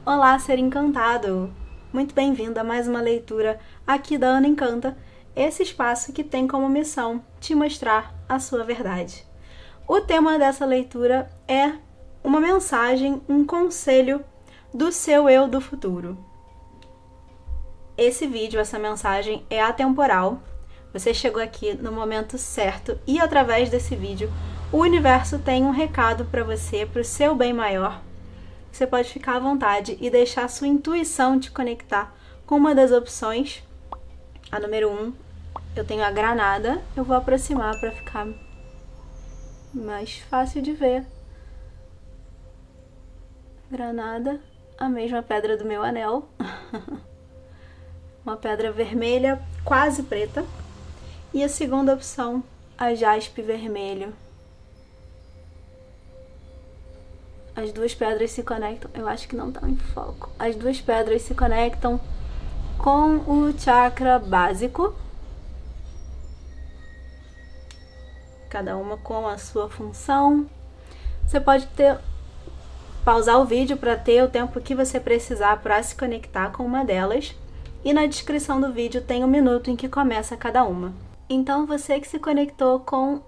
Olá, ser encantado! Muito bem-vindo a mais uma leitura aqui da Ana Encanta, esse espaço que tem como missão te mostrar a sua verdade. O tema dessa leitura é uma mensagem, um conselho do seu eu do futuro. Esse vídeo, essa mensagem é atemporal. Você chegou aqui no momento certo e através desse vídeo o universo tem um recado para você, para o seu bem maior. Você pode ficar à vontade e deixar a sua intuição te conectar com uma das opções. A número 1, eu tenho a granada. Eu vou aproximar para ficar mais fácil de ver. Granada, a mesma pedra do meu anel. Uma pedra vermelha, quase preta. E a segunda opção, a jaspe vermelho. As duas pedras se conectam, eu acho que não tá em foco. As duas pedras se conectam com o chakra básico. Cada uma com a sua função. Você pode pausar o vídeo para ter o tempo que você precisar para se conectar com uma delas. E na descrição do vídeo tem o minuto em que começa cada uma. Então você que se conectou com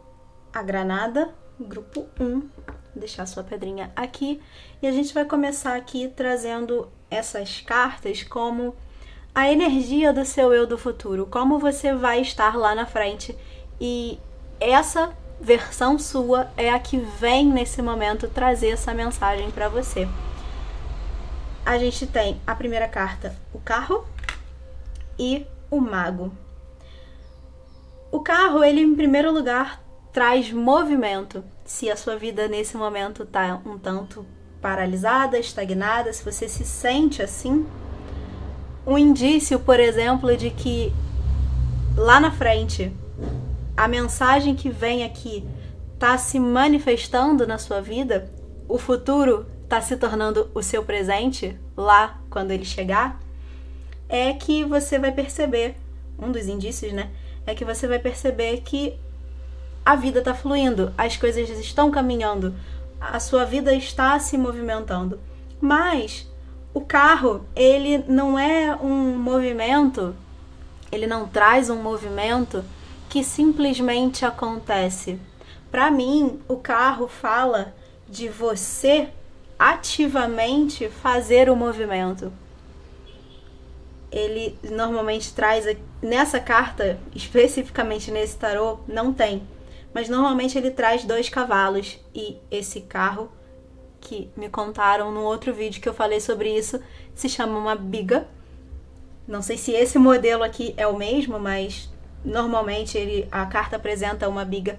a granada, grupo 1, vou deixar sua pedrinha aqui. E a gente vai começar aqui trazendo essas cartas como a energia do seu eu do futuro. Como você vai estar lá na frente. E essa versão sua é a que vem nesse momento trazer essa mensagem para você. A gente tem a primeira carta, o carro e o mago. O carro, ele em primeiro lugar traz movimento. Se a sua vida nesse momento está um tanto paralisada, estagnada, se você se sente assim, um indício, por exemplo, de que lá na frente a mensagem que vem aqui está se manifestando na sua vida, o futuro está se tornando o seu presente lá quando ele chegar, é que você vai perceber, um dos indícios, né? É que você vai perceber que a vida está fluindo, as coisas estão caminhando, a sua vida está se movimentando. Mas o carro, ele não é um movimento, ele não traz um movimento que simplesmente acontece. Para mim, o carro fala de você ativamente fazer o movimento. Ele normalmente traz, nessa carta, especificamente nesse tarô, não tem. Mas normalmente ele traz 2 cavalos. E esse carro, que me contaram no outro vídeo que eu falei sobre isso, se chama uma biga. Não sei se esse modelo aqui é o mesmo, mas normalmente a carta apresenta uma biga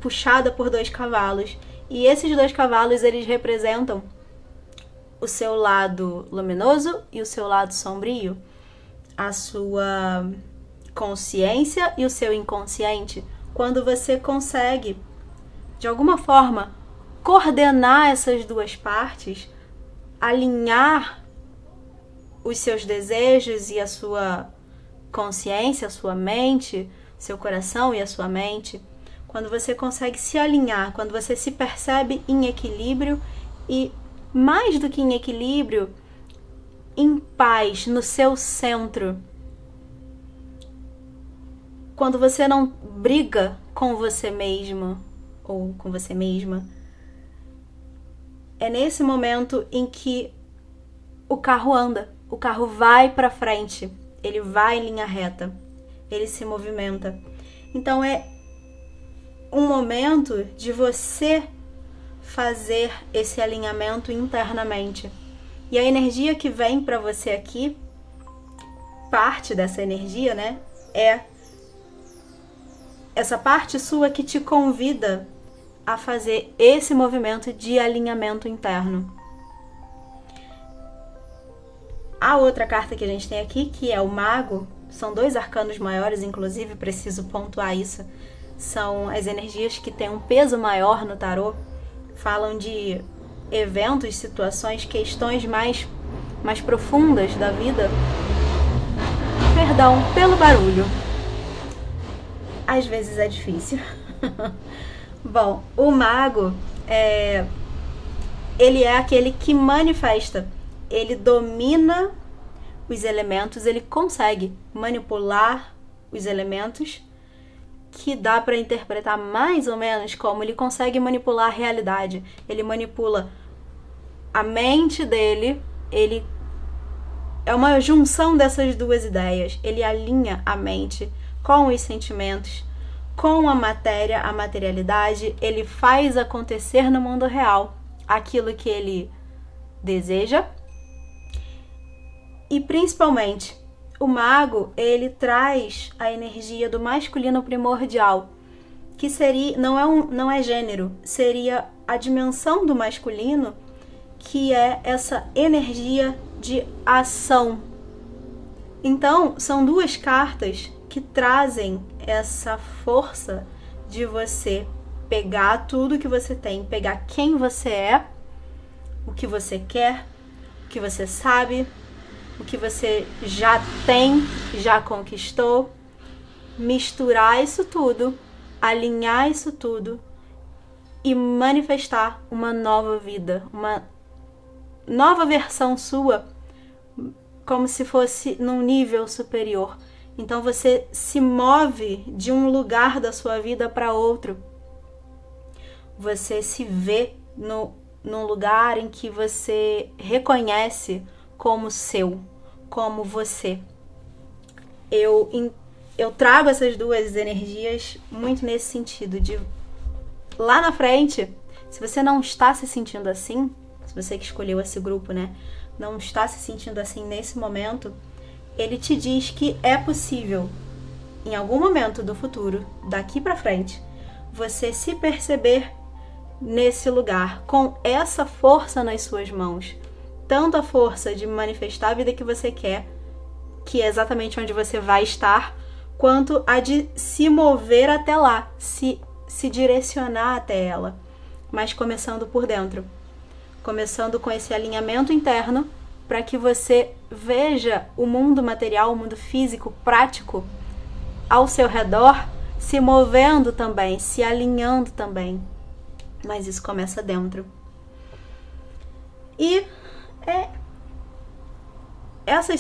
puxada por 2 cavalos. E esses 2 cavalos, eles representam o seu lado luminoso e o seu lado sombrio, a sua consciência e o seu inconsciente. Quando você consegue, de alguma forma, coordenar essas duas partes, alinhar os seus desejos e a sua consciência, a sua mente, seu coração e a sua mente, quando você consegue se alinhar, quando você se percebe em equilíbrio e, mais do que em equilíbrio, em paz, no seu centro. Quando você não briga com você mesmo ou com você mesma, é nesse momento em que o carro anda, o carro vai para frente, ele vai em linha reta, ele se movimenta. Então é um momento de você fazer esse alinhamento internamente. E a energia que vem para você aqui, parte dessa energia, né, é essa parte sua que te convida a fazer esse movimento de alinhamento interno. A outra carta que a gente tem aqui, que é o mago, são 2 arcanos maiores, inclusive preciso pontuar isso. São as energias que têm um peso maior no tarô. Falam de eventos, situações, questões mais profundas da vida. Perdão pelo barulho. Às vezes é difícil. Bom, o mago ele é aquele que manifesta. ele domina os elementos, ele consegue manipular os elementos, que dá para interpretar mais ou menos como ele consegue manipular a realidade. Ele manipula a mente dele, ele é uma junção dessas duas ideias. Ele alinha a mente com os sentimentos, com a matéria, a materialidade. Ele faz acontecer no mundo real aquilo que ele deseja. E principalmente, o mago, ele traz a energia do masculino primordial, que seria, não é gênero, seria a dimensão do masculino, que é essa energia de ação. Então, são duas cartas que trazem essa força de você pegar tudo que você tem, pegar quem você é, o que você quer, o que você sabe, o que você já tem, já conquistou, misturar isso tudo, alinhar isso tudo e manifestar uma nova vida, uma nova versão sua, como se fosse num nível superior. Então você se move de um lugar da sua vida para outro. Você se vê num lugar em que você reconhece como seu, como você. Eu trago essas duas energias muito nesse sentido de lá na frente, se você não está se sentindo assim, se você que escolheu esse grupo, né, não está se sentindo assim nesse momento, ele te diz que é possível, em algum momento do futuro, daqui para frente, você se perceber nesse lugar, com essa força nas suas mãos. Tanto a força de manifestar a vida que você quer, que é exatamente onde você vai estar, quanto a de se mover até lá, se direcionar até ela, mas começando por dentro. Começando com esse alinhamento interno, para que você veja o mundo material, o mundo físico, prático, ao seu redor, se movendo também, se alinhando também. Mas isso começa dentro. E essa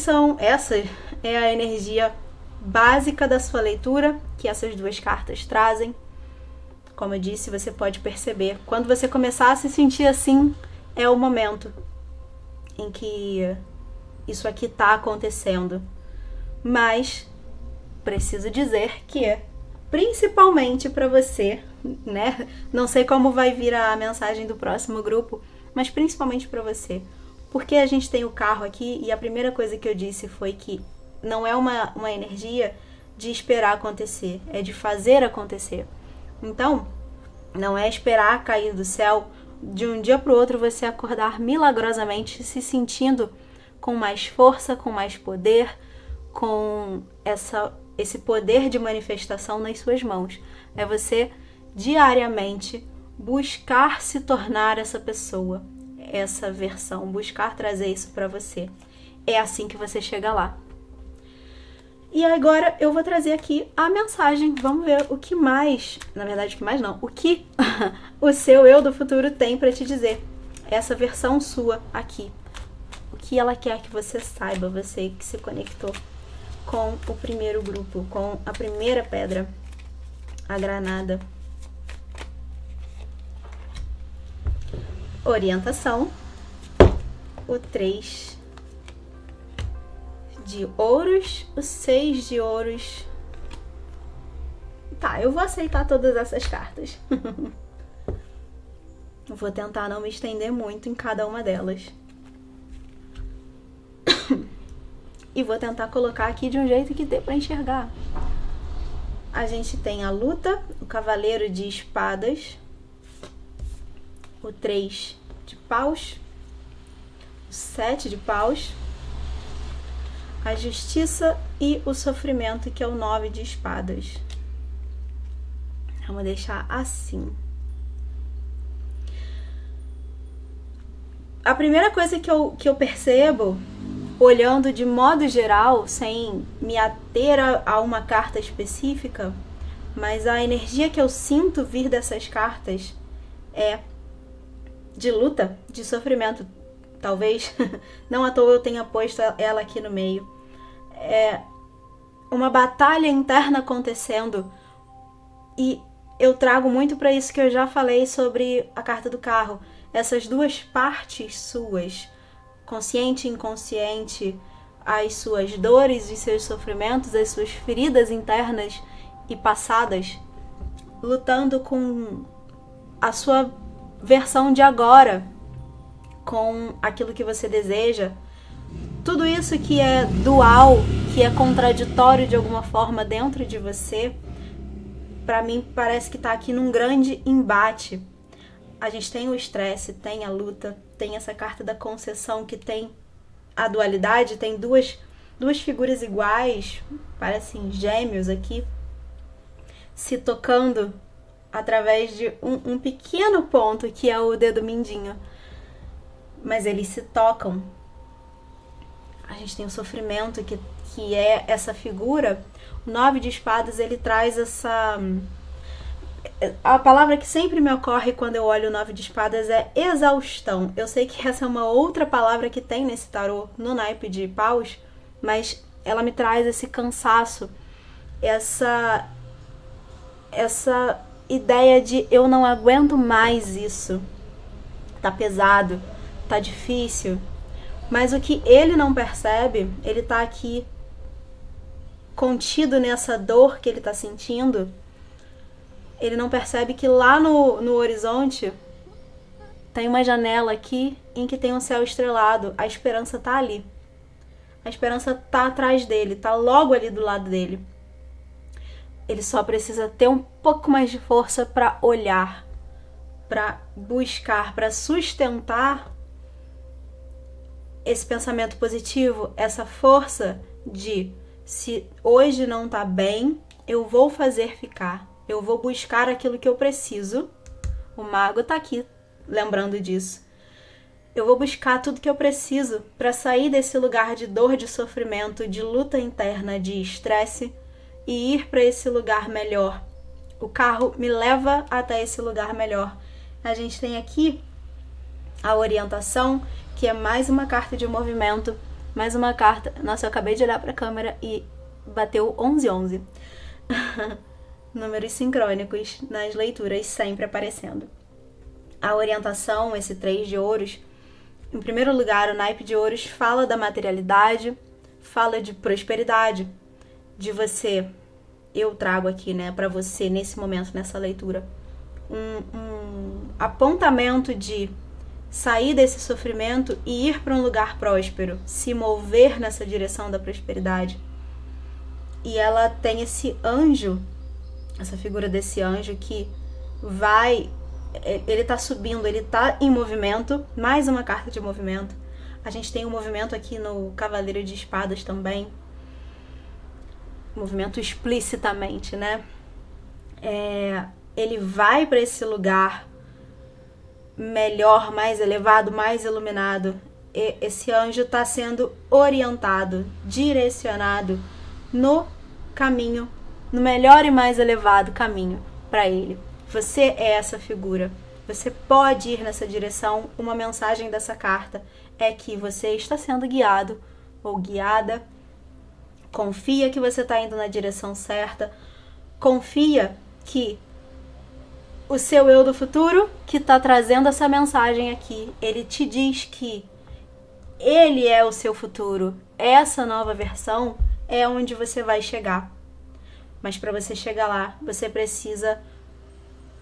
é a energia básica da sua leitura que essas duas cartas trazem. Como eu disse, você pode perceber. Quando você começar a se sentir assim, é o momento em que isso aqui está acontecendo. Mas preciso dizer que principalmente para você, né? Não sei como vai vir a mensagem do próximo grupo, mas principalmente para você. Porque a gente tem o carro aqui e a primeira coisa que eu disse foi que não é uma energia de esperar acontecer, é de fazer acontecer. Então, não é esperar cair do céu, de um dia para o outro você acordar milagrosamente se sentindo com mais força, com mais poder, com esse poder de manifestação nas suas mãos. É você diariamente buscar se tornar essa pessoa, essa versão, buscar trazer isso para você. É assim que você chega lá. E agora eu vou trazer aqui a mensagem. Vamos ver o que mais, na verdade o que mais não, o que o seu eu do futuro tem para te dizer. Essa versão sua aqui. O que ela quer que você saiba, você que se conectou com o primeiro grupo, com a primeira pedra, a granada. Orientação. O 3 de ouros, o 6 de ouros. Tá, eu vou aceitar todas essas cartas. Vou tentar não me estender muito em cada uma delas. E vou tentar colocar aqui de um jeito que dê pra enxergar. A gente tem a luta, o cavaleiro de espadas, o 3 de paus, o 7 de paus, a justiça e o sofrimento, que é o 9 de espadas. Vamos deixar assim. A primeira coisa que eu percebo, olhando de modo geral, sem me ater a uma carta específica, mas a energia que eu sinto vir dessas cartas é de luta, de sofrimento. talvez, não à toa eu tenha posto ela aqui no meio. É uma batalha interna acontecendo, e eu trago muito para isso que eu já falei sobre a carta do carro. Essas duas partes suas, consciente e inconsciente, as suas dores e seus sofrimentos, as suas feridas internas e passadas, lutando com a sua versão de agora, com aquilo que você deseja. Tudo isso que é dual, que é contraditório de alguma forma dentro de você, pra mim parece que tá aqui num grande embate. A gente tem o estresse, tem a luta, tem essa carta da concessão que tem a dualidade, tem duas figuras iguais, parecem gêmeos aqui, se tocando através de um pequeno ponto que é o dedo mindinho. Mas eles se tocam. A gente tem o sofrimento que é essa figura. O 9 de espadas, ele traz essa... A palavra que sempre me ocorre quando eu olho o 9 de espadas é exaustão. Eu sei que essa é uma outra palavra que tem nesse tarô, no naipe de paus, mas ela me traz esse cansaço, essa ideia de eu não aguento mais isso. Tá pesado, tá difícil. Mas o que ele não percebe, ele tá aqui contido nessa dor que ele tá sentindo. Ele não percebe que lá no horizonte tem uma janela aqui em que tem um céu estrelado. A esperança tá ali. A esperança tá atrás dele, tá logo ali do lado dele. Ele só precisa ter um pouco mais de força para olhar, para buscar, para sustentar esse pensamento positivo, essa força de se hoje não tá bem, eu vou fazer ficar. Eu vou buscar aquilo que eu preciso. O mago tá aqui lembrando disso. Eu vou buscar tudo que eu preciso para sair desse lugar de dor, de sofrimento, de luta interna, de estresse e ir para esse lugar melhor. O carro me leva até esse lugar melhor. A gente tem aqui a orientação, que é mais uma carta de movimento, mais uma carta... Nossa, eu acabei de olhar para a câmera e bateu 1111. Números sincrônicos nas leituras sempre aparecendo. A orientação, esse 3 de ouros, em primeiro lugar, o naipe de ouros fala da materialidade, fala de prosperidade, de você. Eu trago aqui, né, para você nesse momento, nessa leitura, um apontamento de sair desse sofrimento e ir para um lugar próspero, se mover nessa direção da prosperidade. E ela tem esse anjo, essa figura desse anjo que vai, ele tá subindo, ele tá em movimento, mais uma carta de movimento. A gente tem um movimento aqui no Cavaleiro de Espadas também, movimento explicitamente, né? Ele vai para esse lugar melhor, mais elevado, mais iluminado. Esse anjo está sendo orientado, direcionado no caminho, no melhor e mais elevado caminho para ele. Você é essa figura. Você pode ir nessa direção. Uma mensagem dessa carta é que você está sendo guiado ou guiada. Confia que você está indo na direção certa. Confia que o seu eu do futuro, que está trazendo essa mensagem aqui, ele te diz que ele é o seu futuro. Essa nova versão é onde você vai chegar. Mas para você chegar lá, você precisa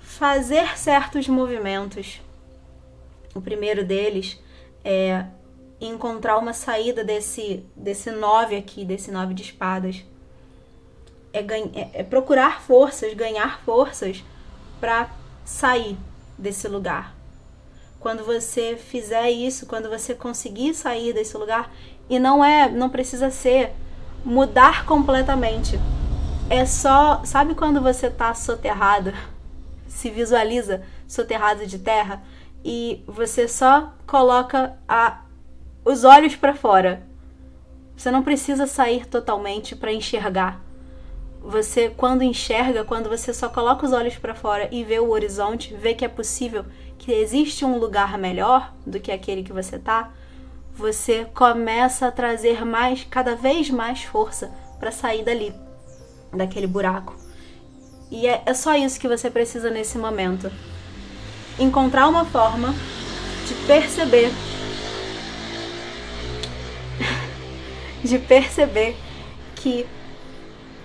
fazer certos movimentos. O primeiro deles é encontrar uma saída desse 9 aqui, desse 9 de espadas. É procurar forças, ganhar forças para sair desse lugar. Quando você fizer isso, quando você conseguir sair desse lugar, e não precisa ser mudar completamente. É só, sabe quando você tá soterrado, se visualiza soterrado de terra e você só coloca os olhos para fora. Você não precisa sair totalmente para enxergar. Você, quando enxerga, quando você só coloca os olhos para fora e vê o horizonte, vê que é possível, que existe um lugar melhor do que aquele que você tá, você começa a trazer cada vez mais força para sair dali, daquele buraco. E é só isso que você precisa nesse momento. Encontrar uma forma de perceber que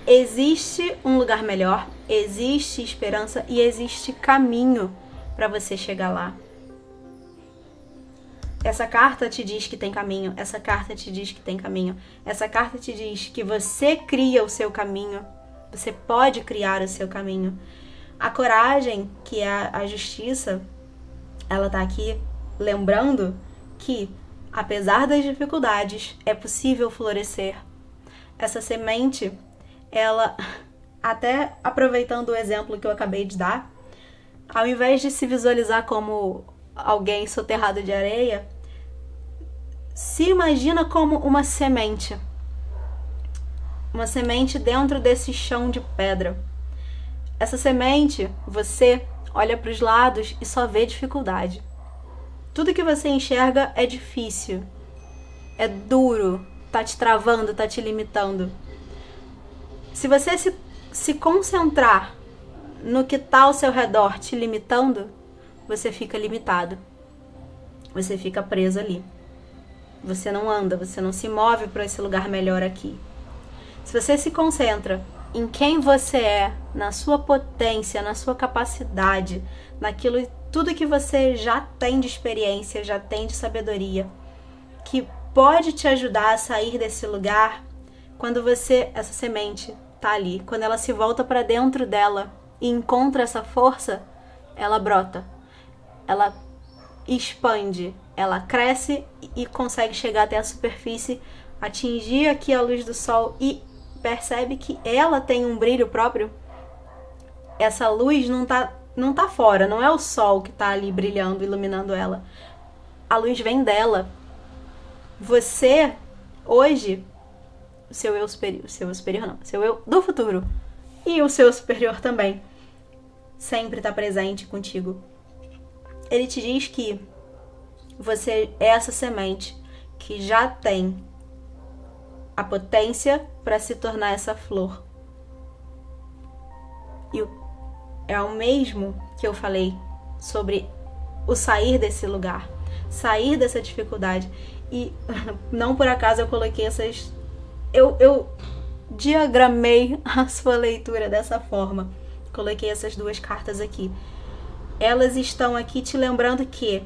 existe um lugar melhor, existe esperança e existe caminho para você chegar lá. Essa carta te diz que tem caminho, essa carta te diz que tem caminho, essa carta te diz que você cria o seu caminho, você pode criar o seu caminho. A coragem, que é a justiça, ela tá aqui lembrando que, apesar das dificuldades, é possível florescer. Essa semente, ela, até aproveitando o exemplo que eu acabei de dar, ao invés de se visualizar como alguém soterrado de areia, se imagina como uma semente dentro desse chão de pedra. Essa semente, você olha para os lados e só vê dificuldade. Tudo que você enxerga é difícil, é duro, tá te travando, tá te limitando. Se você se concentrar no que tá ao seu redor te limitando, você fica limitado. Você fica preso ali. Você não anda, você não se move para esse lugar melhor aqui. Se você se concentra em quem você é, na sua potência, na sua capacidade, naquilo, tudo que você já tem de experiência, já tem de sabedoria, que pode te ajudar a sair desse lugar, quando essa semente tá ali, quando ela se volta para dentro dela e encontra essa força, ela brota, ela expande, ela cresce e consegue chegar até a superfície, atingir aqui a luz do sol e percebe que ela tem um brilho próprio. Essa luz não tá fora, não é o sol que tá ali brilhando, iluminando ela. A luz vem dela. Você, hoje, seu eu do futuro e o seu superior também, sempre tá presente contigo. Ele te diz que você é essa semente que já tem a potência para se tornar essa flor. E é o mesmo que eu falei sobre o sair desse lugar, sair dessa dificuldade. E não por acaso eu coloquei essas... Eu diagramei a sua leitura dessa forma. Coloquei essas duas cartas aqui. Elas estão aqui te lembrando que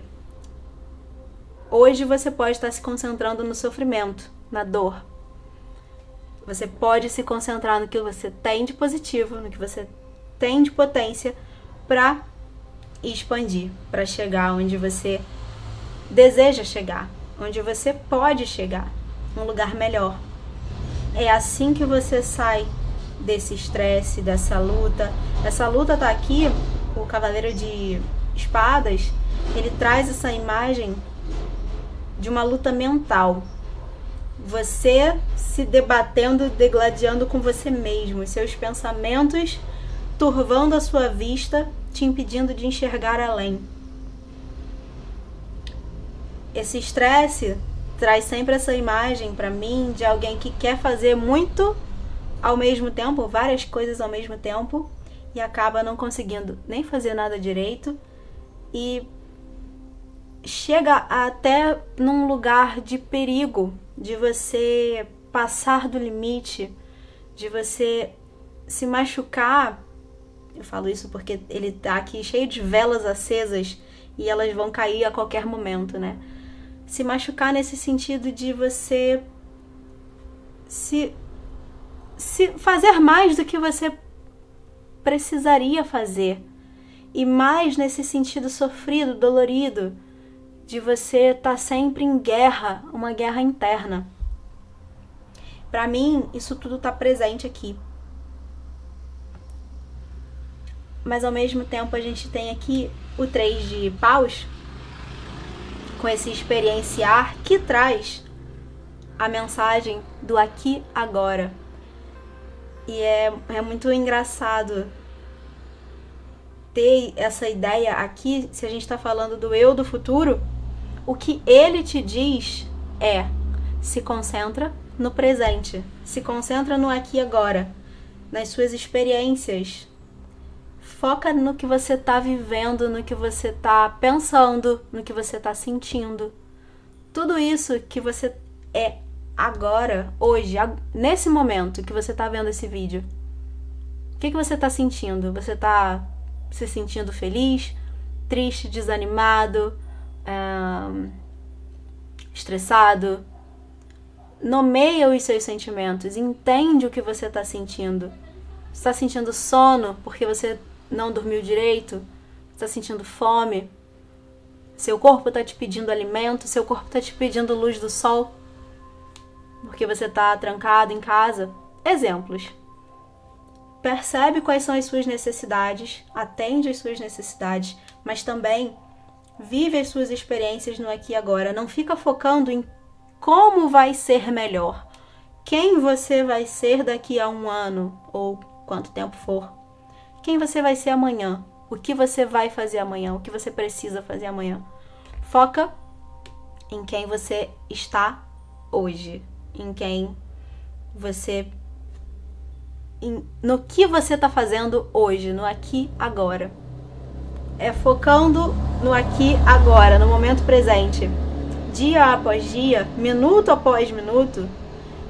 hoje você pode estar se concentrando no sofrimento, na dor. Você pode se concentrar no que você tem de positivo, no que você tem de potência para expandir, para chegar onde você deseja chegar, onde você pode chegar, um lugar melhor. É assim que você sai desse estresse, dessa luta. Essa luta tá aqui, o Cavaleiro de Espadas, ele traz essa imagem de uma luta mental. Você se debatendo, degladiando com você mesmo, seus pensamentos turvando a sua vista, te impedindo de enxergar além. Esse estresse traz sempre essa imagem para mim de alguém que quer fazer muito ao mesmo tempo, várias coisas ao mesmo tempo, e acaba não conseguindo nem fazer nada direito e chega até num lugar de perigo, de você passar do limite, de você se machucar. Eu falo isso porque ele tá aqui cheio de velas acesas e elas vão cair a qualquer momento, né? Se machucar nesse sentido de você se fazer mais do que você precisaria fazer. E mais nesse sentido sofrido, dolorido, de você estar sempre em guerra, uma guerra interna. Para mim, isso tudo está presente aqui. Mas ao mesmo tempo a gente tem aqui o 3 de paus, com esse experienciar que traz a mensagem do aqui agora. E é muito engraçado ter essa ideia aqui, se a gente está falando do eu do futuro, o que ele te diz é: se concentra no presente, se concentra no aqui e agora, nas suas experiências. Foca no que você está vivendo, no que você está pensando, no que você está sentindo. Tudo isso que você é agora, hoje, nesse momento que você está vendo esse vídeo. O que você está sentindo? Você está se sentindo feliz, triste, desanimado, estressado? Nomeia os seus sentimentos, entende o que você está sentindo. Você está sentindo sono porque você não dormiu direito? Está sentindo fome? Seu corpo está te pedindo alimento? Seu corpo está te pedindo luz do sol? Porque você está trancado em casa? Exemplos. Percebe quais são as suas necessidades, atende às suas necessidades, mas também vive as suas experiências no aqui e agora. Não fica focando em como vai ser melhor, quem você vai ser daqui a 1 ano ou quanto tempo for, quem você vai ser amanhã, o que você vai fazer amanhã, o que você precisa fazer amanhã. Foca em quem você está hoje, em quem você... no que você está fazendo hoje, no aqui, agora. É focando no aqui, agora, no momento presente, dia após dia, minuto após minuto,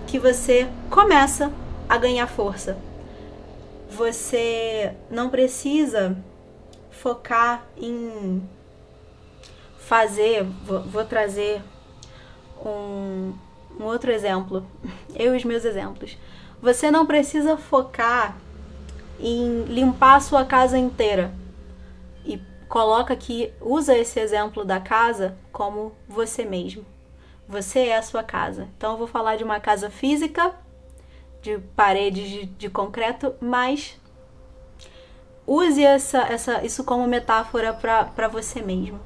que você começa a ganhar força. Você não precisa focar em fazer... Vou trazer um outro exemplo. Eu e os meus exemplos. Você não precisa focar em limpar a sua casa inteira. E coloca aqui, usa esse exemplo da casa como você mesmo. Você é a sua casa. Então eu vou falar de uma casa física, de paredes de concreto, mas use isso como metáfora para você mesmo.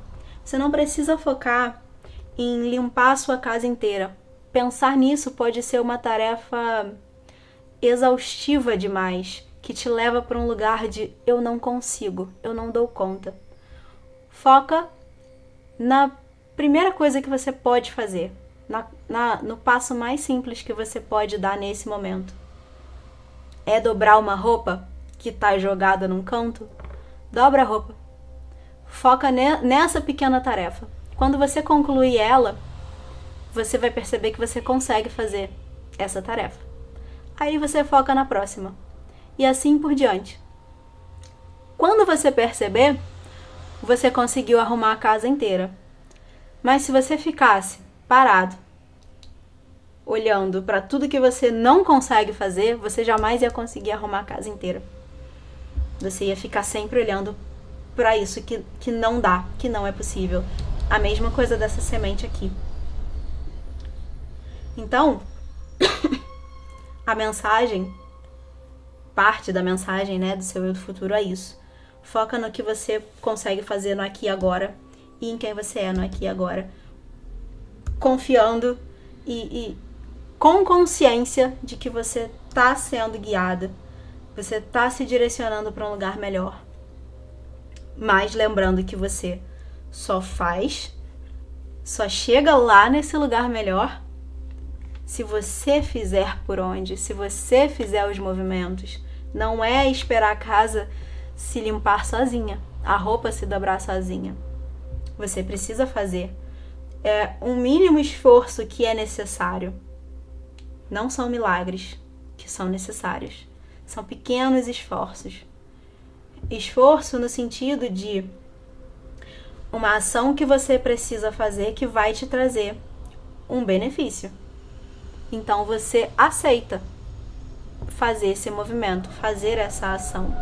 Você não precisa focar em limpar a sua casa inteira. Pensar nisso pode ser uma tarefa exaustiva demais, que te leva para um lugar de eu não consigo, eu não dou conta. Foca na primeira coisa que você pode fazer, no passo mais simples que você pode dar nesse momento. É dobrar uma roupa que está jogada num canto? Dobra a roupa. Foca nessa pequena tarefa. Quando você concluir ela, você vai perceber que você consegue fazer essa tarefa. Aí você foca na próxima. E assim por diante. Quando você perceber, você conseguiu arrumar a casa inteira. Mas se você ficasse parado, olhando para tudo que você não consegue fazer, você jamais ia conseguir arrumar a casa inteira. Você ia ficar sempre olhando para isso que não dá, que não é possível. A mesma coisa dessa semente aqui. Então, a mensagem, parte da mensagem, né, do seu eu do futuro é isso. Foca no que você consegue fazer no aqui e agora e em quem você é no aqui e agora. Confiando e com consciência de que você está sendo guiado, você está se direcionando para um lugar melhor. Mas lembrando que você só chega lá nesse lugar melhor se você fizer por onde, se você fizer os movimentos. Não é esperar a casa se limpar sozinha, a roupa se dobrar sozinha. Você precisa fazer. É um mínimo esforço que é necessário. Não são milagres que são necessários. São pequenos esforços. Esforço no sentido de uma ação que você precisa fazer que vai te trazer um benefício. Então você aceita fazer esse movimento, fazer essa ação.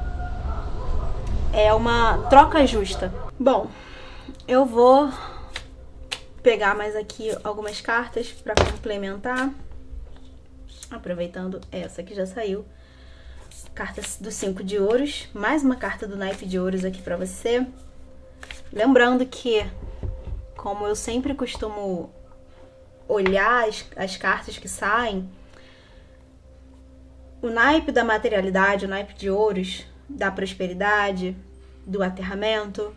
É uma troca justa. Bom, eu vou pegar mais aqui algumas cartas para complementar. Aproveitando essa que já saiu. Carta do 5 de ouros. Mais uma carta do naipe de ouros aqui para você. Lembrando que, como eu sempre costumo olhar as cartas que saem, o naipe da materialidade, o naipe de ouros, da prosperidade, do aterramento,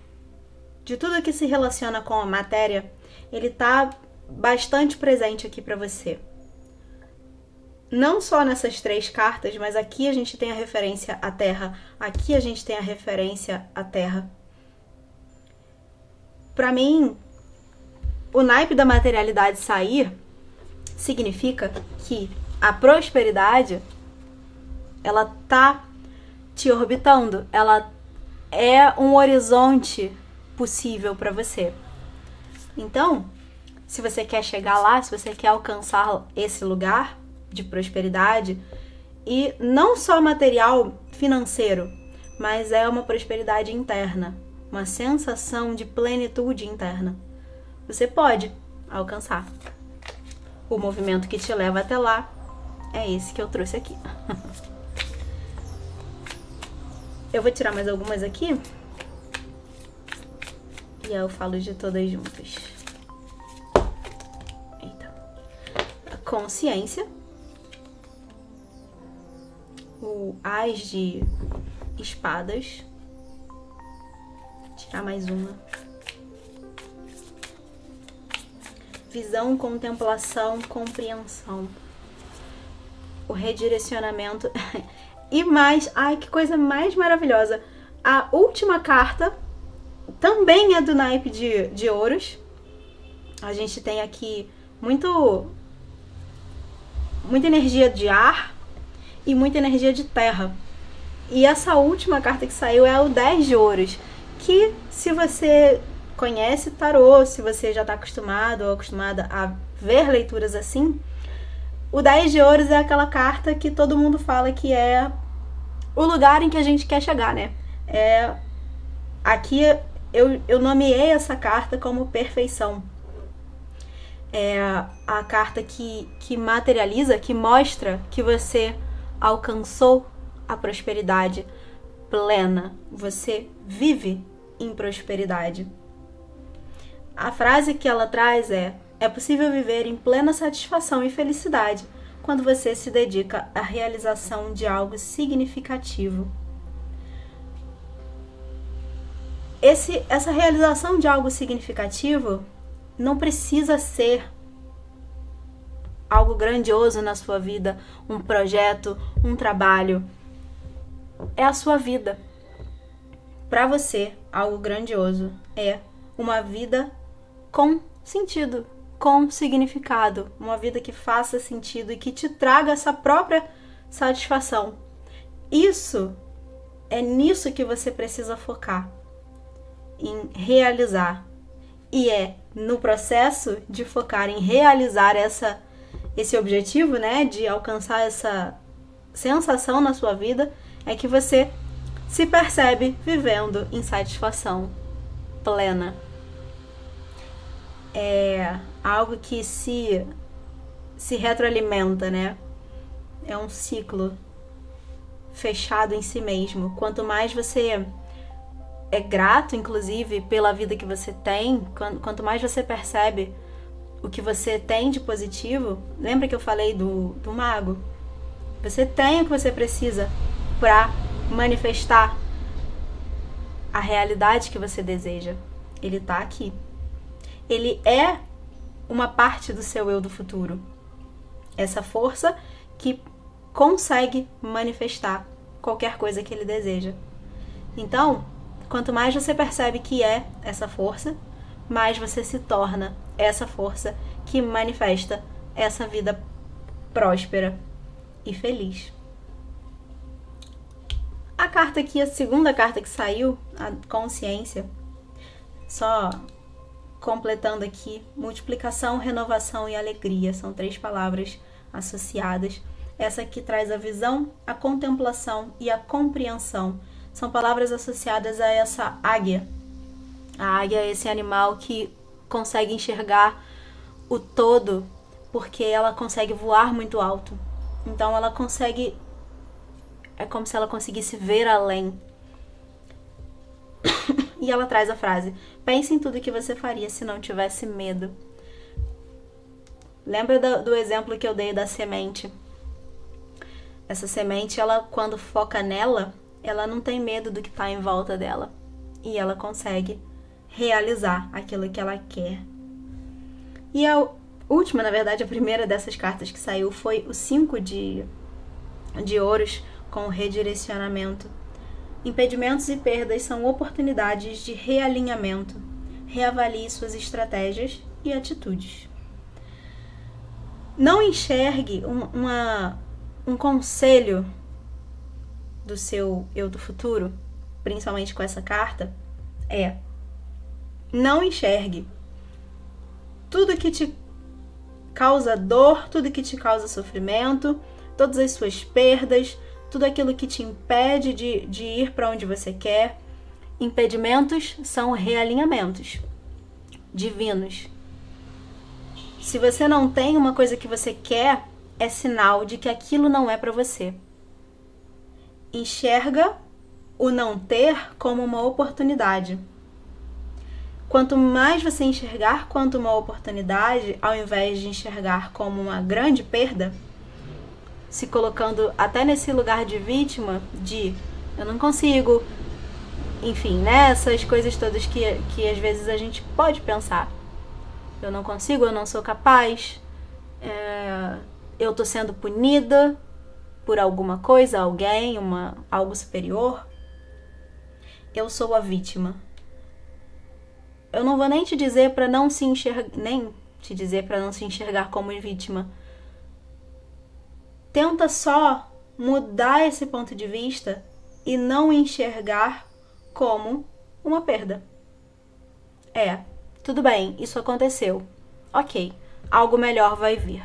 de tudo que se relaciona com a matéria, ele tá bastante presente aqui para você. Não só nessas 3 cartas, mas aqui a gente tem a referência à Terra, aqui a gente tem a referência à Terra. Para mim, o naipe da materialidade sair significa que a prosperidade, ela tá te orbitando, ela é um horizonte possível para você. Então, se você quer chegar lá, se você quer alcançar esse lugar de prosperidade, e não só material financeiro, mas é uma prosperidade interna, uma sensação de plenitude interna, você pode alcançar. O movimento que te leva até lá é esse que eu trouxe aqui. Eu vou tirar mais algumas aqui e aí eu falo de todas juntas. Eita. A consciência, o As de espadas, vou tirar mais uma. Visão, contemplação, compreensão. O redirecionamento. E mais, ai, que coisa mais maravilhosa. A última carta também é do naipe de ouros. A gente tem aqui muita energia de ar e muita energia de terra. E essa última carta que saiu é o 10 de ouros, que se você conhece tarô, se você já está acostumado ou acostumada a ver leituras assim, o 10 de ouros é aquela carta que todo mundo fala que é o lugar em que a gente quer chegar, né? Aqui eu nomeei essa carta como perfeição. É a carta que materializa, que mostra que você alcançou a prosperidade plena. Você vive em prosperidade. A frase que ela traz é possível viver em plena satisfação e felicidade quando você se dedica à realização de algo significativo. Essa realização de algo significativo não precisa ser algo grandioso na sua vida, um projeto, um trabalho. É a sua vida. Para você, algo grandioso é uma vida com sentido, com significado, uma vida que faça sentido e que te traga essa própria satisfação. É nisso que você precisa focar, em realizar. E é no processo de focar em realizar esse objetivo, né, de alcançar essa sensação na sua vida, é que você se percebe vivendo em satisfação plena. É algo que se retroalimenta, né? É um ciclo fechado em si mesmo. Quanto mais você é grato, inclusive, pela vida que você tem, quanto mais você percebe o que você tem de positivo, lembra que eu falei do mago? Você tem o que você precisa para manifestar a realidade que você deseja. Ele tá aqui. Ele é uma parte do seu eu do futuro. Essa força que consegue manifestar qualquer coisa que ele deseja. Então, quanto mais você percebe que é essa força, mais você se torna essa força que manifesta essa vida próspera e feliz. A carta aqui, a segunda carta que saiu, a consciência, só completando aqui, multiplicação, renovação e alegria, são 3 palavras associadas. Essa aqui traz a visão, a contemplação e a compreensão. São palavras associadas a essa águia. A águia é esse animal que consegue enxergar o todo, porque ela consegue voar muito alto. Então ela consegue... É como se ela conseguisse ver além. E ela traz a frase: pense em tudo que você faria se não tivesse medo. Lembra do exemplo que eu dei da semente? Essa semente, ela, quando foca nela, ela não tem medo do que está em volta dela. E ela consegue realizar aquilo que ela quer. E a última, na verdade, a primeira dessas cartas que saiu foi o 5 de ouros com redirecionamento. Impedimentos e perdas são oportunidades de realinhamento. Reavalie suas estratégias e atitudes. Não enxergue um conselho do seu eu do futuro, principalmente com essa carta, não enxergue tudo que te causa dor, tudo que te causa sofrimento, todas as suas perdas, tudo aquilo que te impede de ir para onde você quer. Impedimentos são realinhamentos divinos. Se você não tem uma coisa que você quer, é sinal de que aquilo não é para você. Enxerga o não ter como uma oportunidade. Quanto mais você enxergar quanto uma oportunidade, ao invés de enxergar como uma grande perda, se colocando até nesse lugar de vítima, de eu não consigo, enfim, né? Essas coisas todas que às vezes a gente pode pensar. Eu não consigo, eu não sou capaz, eu tô sendo punida por alguma coisa, alguém, algo superior. Eu sou a vítima. Eu não vou nem te dizer para não se enxergar como vítima. Tenta só mudar esse ponto de vista e não enxergar como uma perda. Tudo bem, isso aconteceu. Ok, algo melhor vai vir.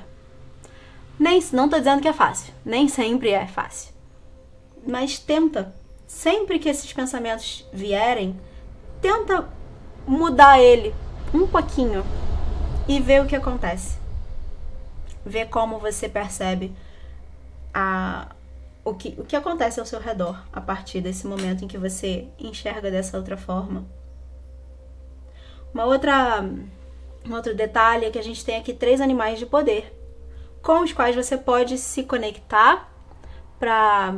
Não tô dizendo que é fácil, nem sempre é fácil. Mas tenta, sempre que esses pensamentos vierem, tenta mudar ele um pouquinho e ver o que acontece. Ver como você percebe o que acontece ao seu redor a partir desse momento em que você enxerga dessa outra forma. Um outro detalhe é que a gente tem aqui 3 animais de poder, com os quais você pode se conectar para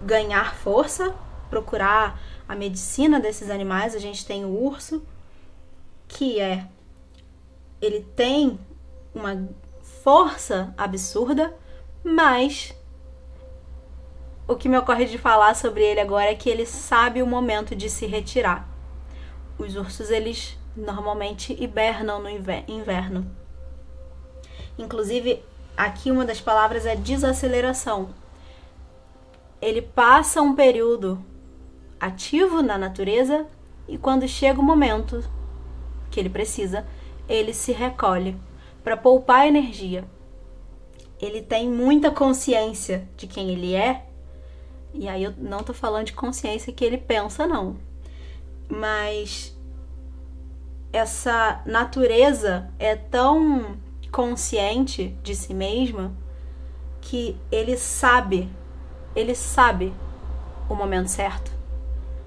ganhar força, procurar a medicina desses animais. A gente tem o urso, que ele tem uma força absurda, mas o que me ocorre de falar sobre ele agora é que ele sabe o momento de se retirar. Os ursos, eles normalmente hibernam no inverno. Inclusive, aqui uma das palavras é desaceleração. Ele passa um período ativo na natureza e quando chega o momento que ele precisa, ele se recolhe para poupar energia. Ele tem muita consciência de quem ele é, e aí eu não tô falando de consciência que ele pensa, não. Mas essa natureza é tão consciente de si mesma que ele sabe o momento certo.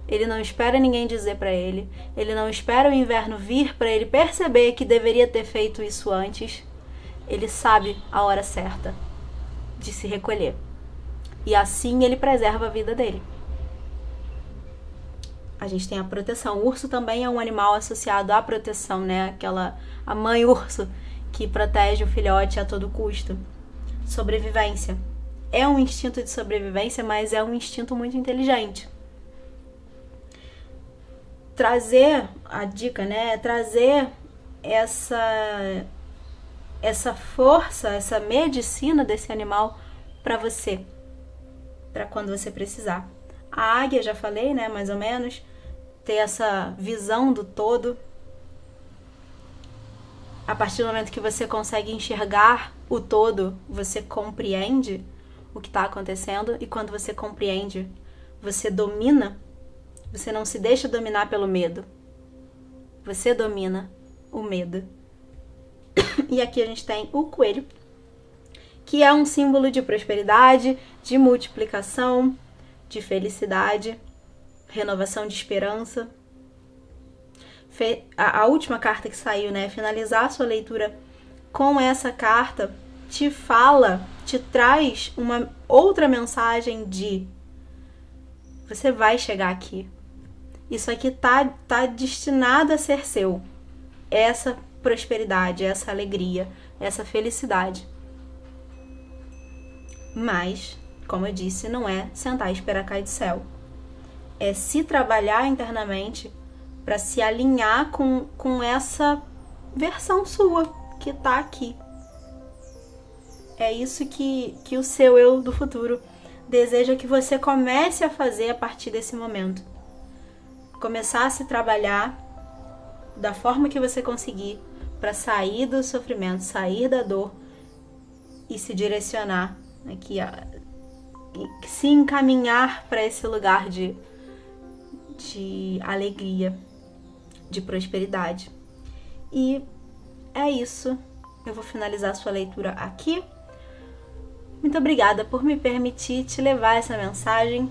Ele não espera ninguém dizer para ele, ele não espera o inverno vir para ele perceber que deveria ter feito isso antes. Ele sabe a hora certa de se recolher. E assim ele preserva a vida dele. A gente tem a proteção. O urso também é um animal associado à proteção, né? A mãe urso que protege o filhote a todo custo. Sobrevivência. É um instinto de sobrevivência, mas é um instinto muito inteligente. Trazer a dica, né? Trazer essa força, essa medicina desse animal para você, para quando você precisar. A águia, já falei, né? Mais ou menos. Ter essa visão do todo. A partir do momento que você consegue enxergar o todo, você compreende o que está acontecendo. E quando você compreende, você domina. Você não se deixa dominar pelo medo. Você domina o medo. E aqui a gente tem o coelho, que é um símbolo de prosperidade, de multiplicação, de felicidade, renovação de esperança. A última carta que saiu, né? Finalizar a sua leitura com essa carta te traz uma outra mensagem de você vai chegar aqui. Isso aqui tá destinado a ser seu. essa prosperidade, essa alegria, essa felicidade. Mas, como eu disse, não é sentar e esperar cair do céu. É se trabalhar internamente para se alinhar com essa versão sua que está aqui. É isso que o seu eu do futuro deseja que você comece a fazer a partir desse momento. Começar a se trabalhar da forma que você conseguir para sair do sofrimento, sair da dor e se direcionar aqui, se encaminhar para esse lugar de alegria, de prosperidade. E é isso. Eu vou finalizar a sua leitura aqui. Muito obrigada por me permitir te levar essa mensagem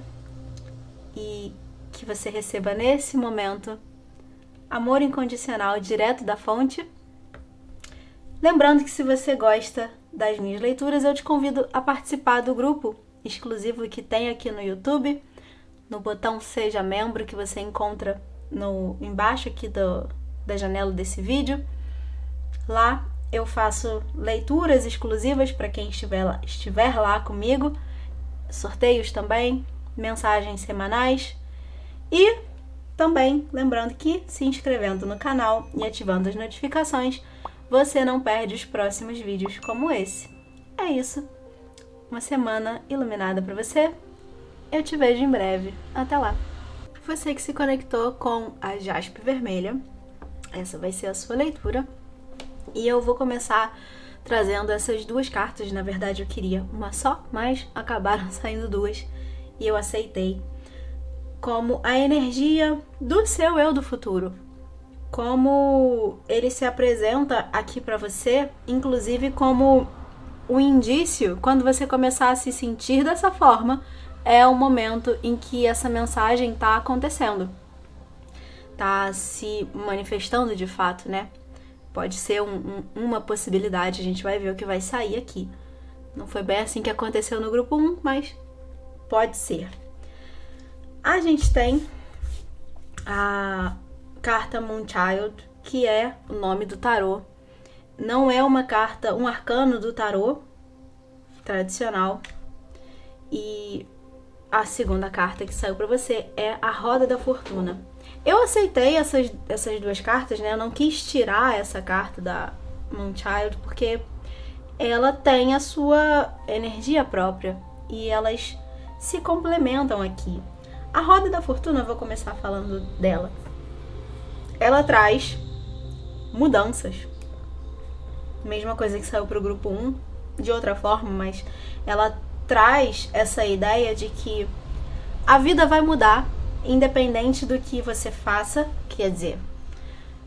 e que você receba nesse momento amor incondicional direto da fonte. Lembrando que se você gosta das minhas leituras, eu te convido a participar do grupo exclusivo que tem aqui no YouTube, no botão Seja Membro, que você encontra embaixo aqui da janela desse vídeo. Lá eu faço leituras exclusivas para quem estiver lá comigo, sorteios também, mensagens semanais e também lembrando que se inscrevendo no canal e ativando as notificações, você não perde os próximos vídeos como esse. É isso. Uma semana iluminada para você. Eu te vejo em breve. Até lá. Você que se conectou com a jaspe vermelha, essa vai ser a sua leitura. E eu vou começar trazendo essas duas cartas. Na verdade, eu queria uma só, mas acabaram saindo duas. E eu aceitei. Como a energia do seu eu do futuro. Como ele se apresenta aqui para você, inclusive como o indício, quando você começar a se sentir dessa forma, é o momento em que essa mensagem está acontecendo. Está se manifestando de fato, né? Pode ser uma possibilidade, a gente vai ver o que vai sair aqui. Não foi bem assim que aconteceu no grupo 1, mas pode ser. A gente tem a carta Moonchild, que é o nome do tarô. Não é uma carta, um arcano do tarô tradicional. E a segunda carta que saiu para você é a Roda da Fortuna. Eu aceitei essas duas cartas, né? Eu não quis tirar essa carta da Moonchild porque ela tem a sua energia própria e elas se complementam aqui. A Roda da Fortuna, eu vou começar falando dela. Ela traz mudanças. Mesma coisa que saiu para o grupo 1, de outra forma, mas ela traz essa ideia de que a vida vai mudar, independente do que você faça. Quer dizer,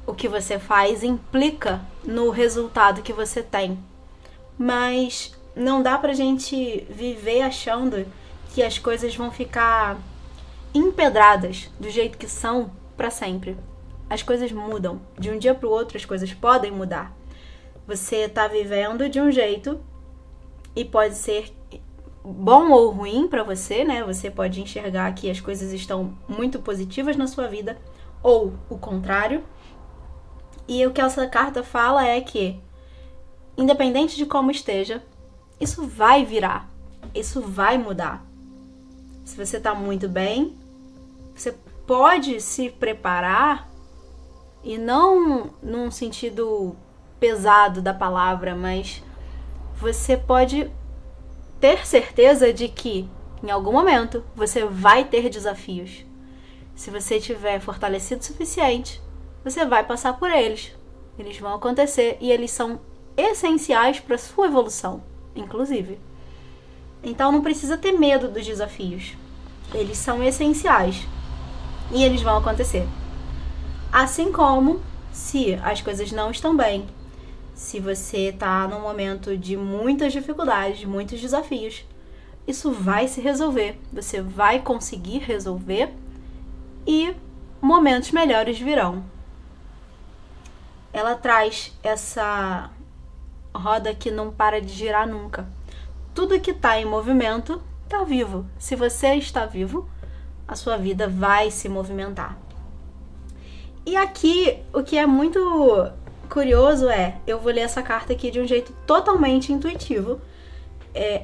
o que você faz implica no resultado que você tem. Mas não dá pra gente viver achando que as coisas vão ficar empedradas do jeito que são para sempre. As coisas mudam. De um dia para o outro, as coisas podem mudar. Você está vivendo de um jeito e pode ser bom ou ruim para você, né? Você pode enxergar que as coisas estão muito positivas na sua vida ou o contrário. E o que essa carta fala é que, independente de como esteja, isso vai virar. Isso vai mudar. Se você está muito bem, você pode se preparar, e não num sentido pesado da palavra, mas você pode ter certeza de que em algum momento você vai ter desafios. Se você estiver fortalecido o suficiente, você vai passar por eles. Eles vão acontecer e eles são essenciais para a sua evolução, inclusive. Então não precisa ter medo dos desafios. Eles são essenciais e eles vão acontecer. Assim como, se as coisas não estão bem, se você está num momento de muitas dificuldades, muitos desafios, isso vai se resolver. Você vai conseguir resolver e momentos melhores virão. Ela traz essa roda que não para de girar nunca. Tudo que está em movimento está vivo. Se você está vivo, a sua vida vai se movimentar. E aqui, o que é muito curioso eu vou ler essa carta aqui de um jeito totalmente intuitivo.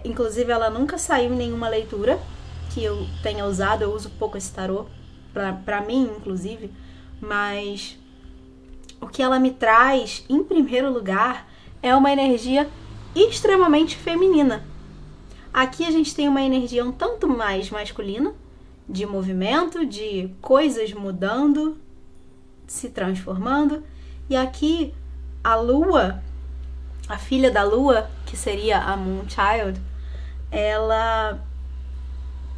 Inclusive, ela nunca saiu em nenhuma leitura que eu tenha usado. Eu uso pouco esse tarô, pra mim, inclusive. Mas o que ela me traz, em primeiro lugar, é uma energia extremamente feminina. Aqui a gente tem uma energia um tanto mais masculina, de movimento, de coisas mudando, se transformando. E aqui a lua, a filha da lua, que seria a Moonchild, ela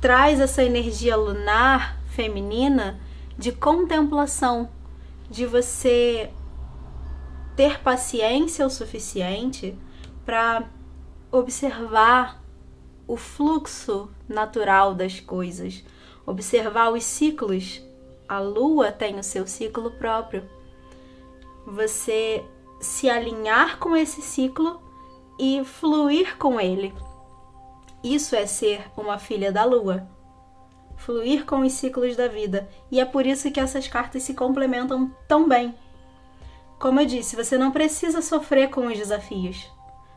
traz essa energia lunar feminina de contemplação, de você ter paciência o suficiente para observar o fluxo natural das coisas, observar os ciclos. A lua tem o seu ciclo próprio. Você se alinhar com esse ciclo e fluir com ele. Isso é ser uma filha da lua. Fluir com os ciclos da vida. E é por isso que essas cartas se complementam tão bem. Como eu disse, você não precisa sofrer com os desafios.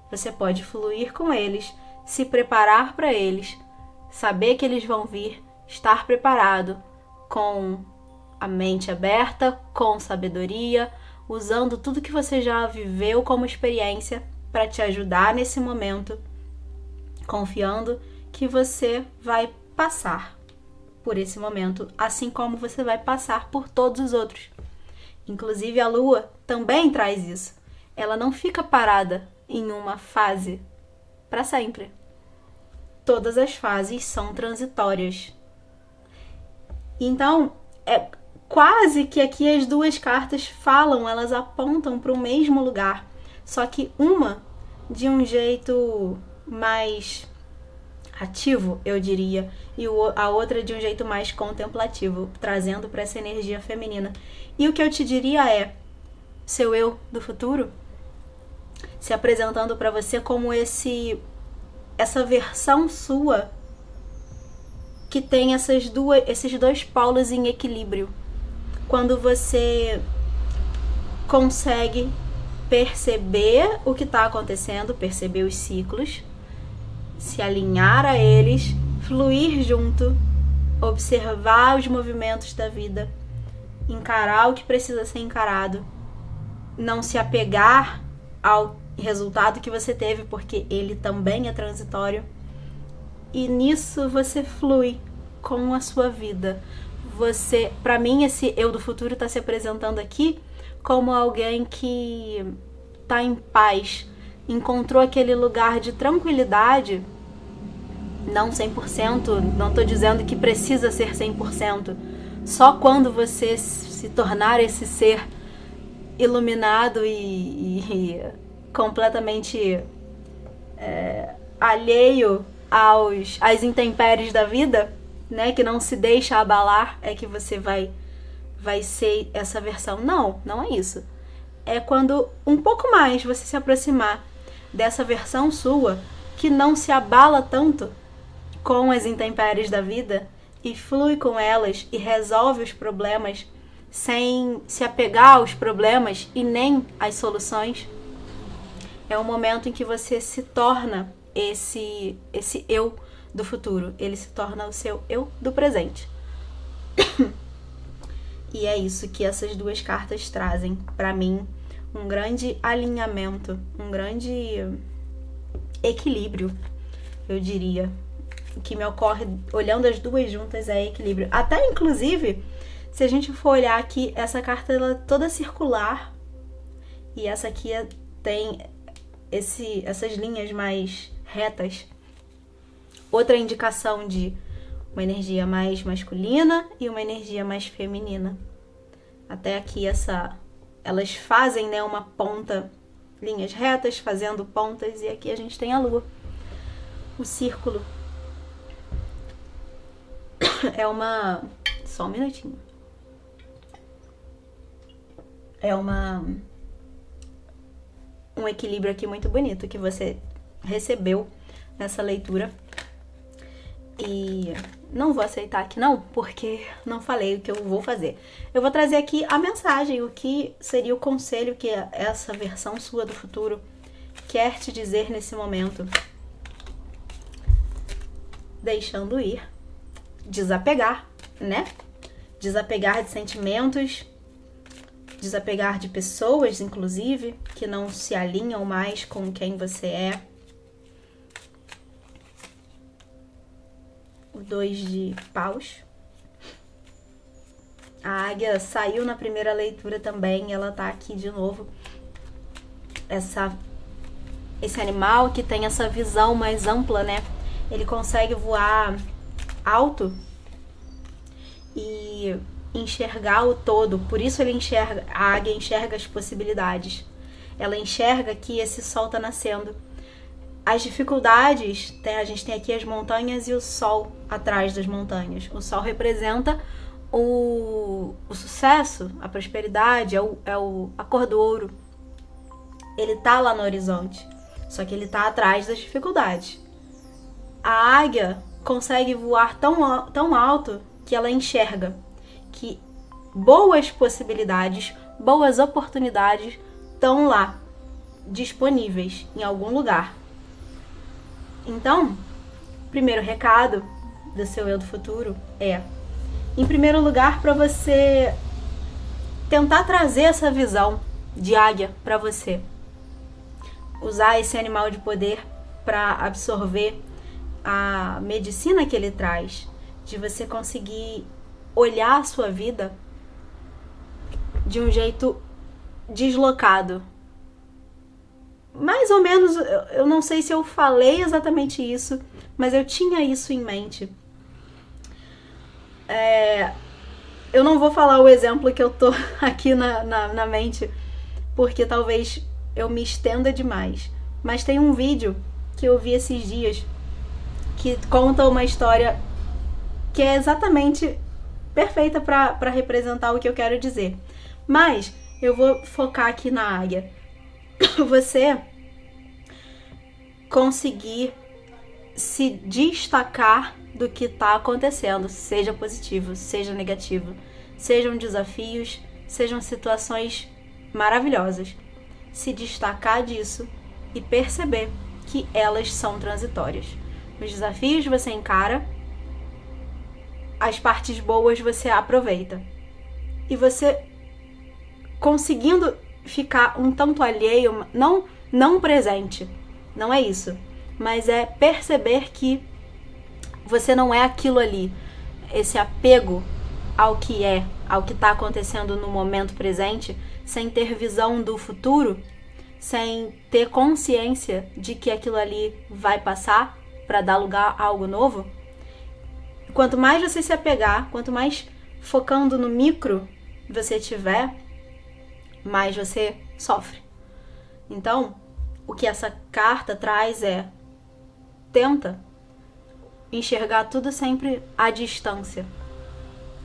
Você pode fluir com eles, se preparar para eles, saber que eles vão vir, estar preparado, com a mente aberta, com sabedoria, usando tudo que você já viveu como experiência para te ajudar nesse momento, confiando que você vai passar por esse momento, assim como você vai passar por todos os outros. Inclusive a lua também traz isso. Ela não fica parada em uma fase para sempre. Todas as fases são transitórias. Então, é quase que aqui as duas cartas falam, elas apontam para o mesmo lugar, só que uma de um jeito mais ativo, eu diria, e a outra de um jeito mais contemplativo, trazendo para essa energia feminina. E o que eu te diria é, seu eu do futuro se apresentando para você como essa versão sua que tem esses dois polos em equilíbrio. Quando você consegue perceber o que está acontecendo, perceber os ciclos, se alinhar a eles, fluir junto, observar os movimentos da vida, encarar o que precisa ser encarado, não se apegar ao resultado que você teve, porque ele também é transitório. E nisso você flui com a sua vida. Você, para mim, esse eu do futuro está se apresentando aqui como alguém que está em paz, encontrou aquele lugar de tranquilidade, não 100%, não estou dizendo que precisa ser 100%, só quando você se tornar esse ser iluminado e completamente alheio às intempéries da vida, né, que não se deixa abalar, é que você vai ser essa versão. Não é isso. É quando um pouco mais você se aproximar dessa versão sua, que não se abala tanto com as intempéries da vida e flui com elas e resolve os problemas sem se apegar aos problemas e nem às soluções. É um momento em que você se torna esse eu do futuro. Ele se torna o seu eu do presente. E é isso que essas duas cartas trazem para mim, um grande alinhamento, um grande equilíbrio, eu diria. O que me ocorre olhando as duas juntas é equilíbrio. Até, inclusive, se a gente for olhar aqui, essa carta ela é toda circular e essa aqui tem essas linhas mais retas. Outra indicação de uma energia mais masculina e uma energia mais feminina. Até aqui elas fazem, né, uma ponta, linhas retas, fazendo pontas, e aqui a gente tem a lua. O círculo. Só um minutinho. Um equilíbrio aqui muito bonito que você recebeu nessa leitura. E não vou aceitar aqui não, porque não falei o que eu vou fazer. Eu vou trazer aqui a mensagem, o que seria o conselho que essa versão sua do futuro quer te dizer nesse momento. Deixando ir, desapegar, né? Desapegar de sentimentos, desapegar de pessoas, inclusive, que não se alinham mais com quem você é. O 2 de paus. A águia saiu na primeira leitura também, ela tá aqui de novo. Esse animal que tem essa visão mais ampla, né? Ele consegue voar alto e enxergar o todo. Por isso a águia enxerga as possibilidades. Ela enxerga que esse sol tá nascendo. As dificuldades, a gente tem aqui as montanhas e o sol atrás das montanhas. O sol representa o sucesso, a prosperidade, a cor do ouro. Ele tá lá no horizonte, só que ele tá atrás das dificuldades. A águia consegue voar tão alto que ela enxerga que boas possibilidades, boas oportunidades estão lá, disponíveis em algum lugar. Então, primeiro recado do seu eu do futuro é, em primeiro lugar, para você tentar trazer essa visão de águia para você. Usar esse animal de poder para absorver a medicina que ele traz, de você conseguir olhar a sua vida de um jeito deslocado. Mais ou menos, eu não sei se eu falei exatamente isso, mas eu tinha isso em mente. Eu não vou falar o exemplo que eu tô aqui na mente, porque talvez eu me estenda demais. Mas tem um vídeo que eu vi esses dias que conta uma história que é exatamente perfeita para representar o que eu quero dizer. Mas eu vou focar aqui na águia. Você conseguir se destacar do que está acontecendo, seja positivo, seja negativo, sejam desafios, sejam situações maravilhosas. Se destacar disso e perceber que elas são transitórias. Os desafios você encara, as partes boas você aproveita. E você conseguindo ficar um tanto alheio, não presente, não é isso, mas é perceber que você não é aquilo ali, esse apego ao que está acontecendo no momento presente, sem ter visão do futuro, sem ter consciência de que aquilo ali vai passar para dar lugar a algo novo. Quanto mais você se apegar, quanto mais focando no micro você tiver, mais você sofre. Então, o que essa carta traz é: tenta enxergar tudo sempre à distância.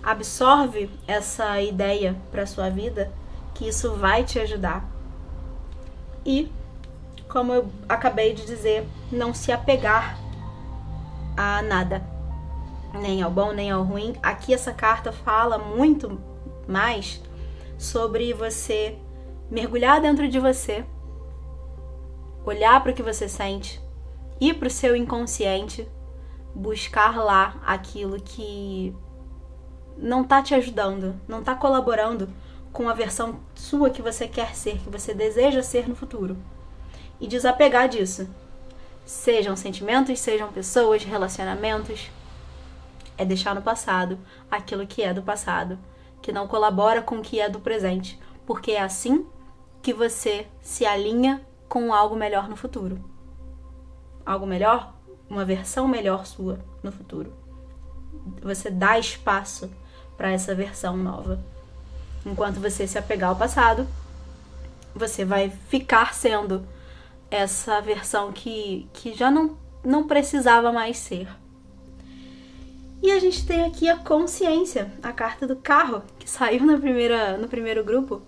Absorve essa ideia para sua vida, que isso vai te ajudar. E, como eu acabei de dizer, não se apegar a nada, nem ao bom, nem ao ruim. Aqui essa carta fala muito mais sobre você mergulhar dentro de você, olhar para o que você sente, ir para o seu inconsciente, buscar lá aquilo que não tá te ajudando, não tá colaborando com a versão sua que você quer ser, que você deseja ser no futuro. E desapegar disso. Sejam sentimentos, sejam pessoas, relacionamentos. É deixar no passado aquilo que é do passado, que não colabora com o que é do presente, porque é assim que você se alinha com algo melhor no futuro. Algo melhor, uma versão melhor sua no futuro. Você dá espaço para essa versão nova. Enquanto você se apegar ao passado, você vai ficar sendo essa versão que já não precisava mais ser. E a gente tem aqui a consciência, a carta do carro, que saiu no primeiro grupo.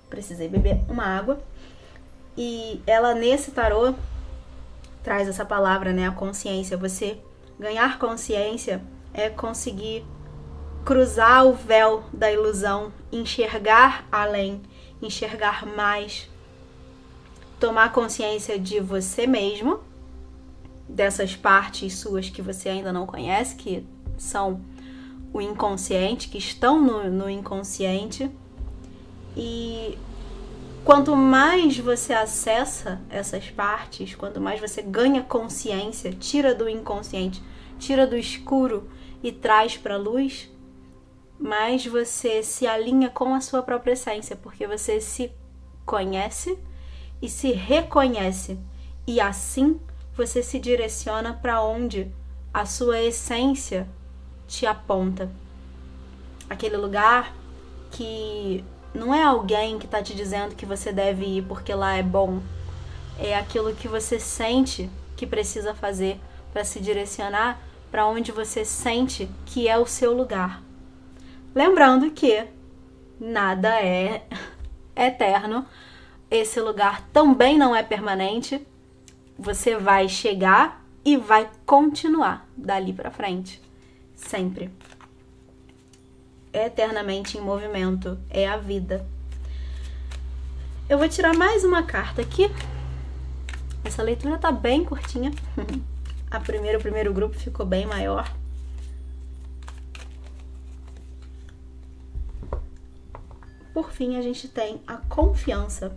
Precisei beber uma água. E ela, nesse tarô, traz essa palavra, né? A consciência. Você ganhar consciência é conseguir cruzar o véu da ilusão, enxergar além, enxergar mais, tomar consciência de você mesmo, dessas partes suas que você ainda não conhece, que são o inconsciente, que estão no inconsciente. E quanto mais você acessa essas partes, quanto mais você ganha consciência, tira do inconsciente, tira do escuro e traz para a luz, mais você se alinha com a sua própria essência, porque você se conhece e se reconhece, e assim você se direciona para onde a sua essência te aponta. Aquele lugar que não é alguém que está te dizendo que você deve ir porque lá é bom, é aquilo que você sente que precisa fazer para se direcionar para onde você sente que é o seu lugar. Lembrando que nada é eterno, esse lugar também não é permanente, você vai chegar e vai continuar dali para frente, sempre. É eternamente em movimento, é a vida. Eu vou tirar mais uma carta aqui. Essa leitura tá bem curtinha. O primeiro grupo ficou bem maior. Por fim, a gente tem a confiança.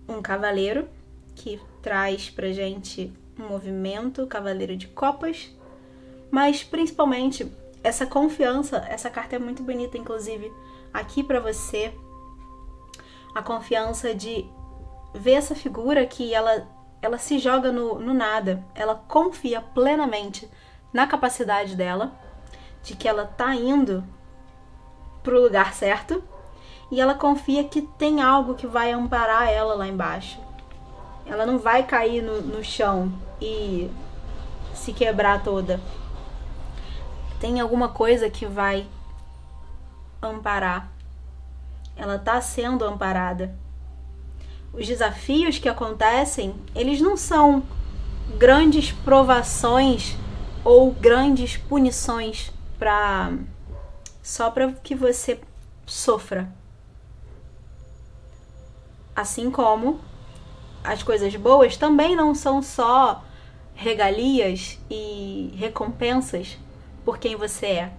Um cavaleiro que traz pra gente um movimento, cavaleiro de copas, mas principalmente essa confiança. Essa carta é muito bonita, inclusive, aqui pra você. A confiança de ver essa figura que ela se joga no nada. Ela confia plenamente na capacidade dela, de que ela tá indo pro lugar certo, e ela confia que tem algo que vai amparar ela lá embaixo. Ela não vai cair no chão e se quebrar toda. Tem alguma coisa que vai amparar. Ela tá sendo amparada. Os desafios que acontecem, eles não são grandes provações ou grandes punições só para que você sofra. Assim como as coisas boas também não são só regalias e recompensas por quem você é.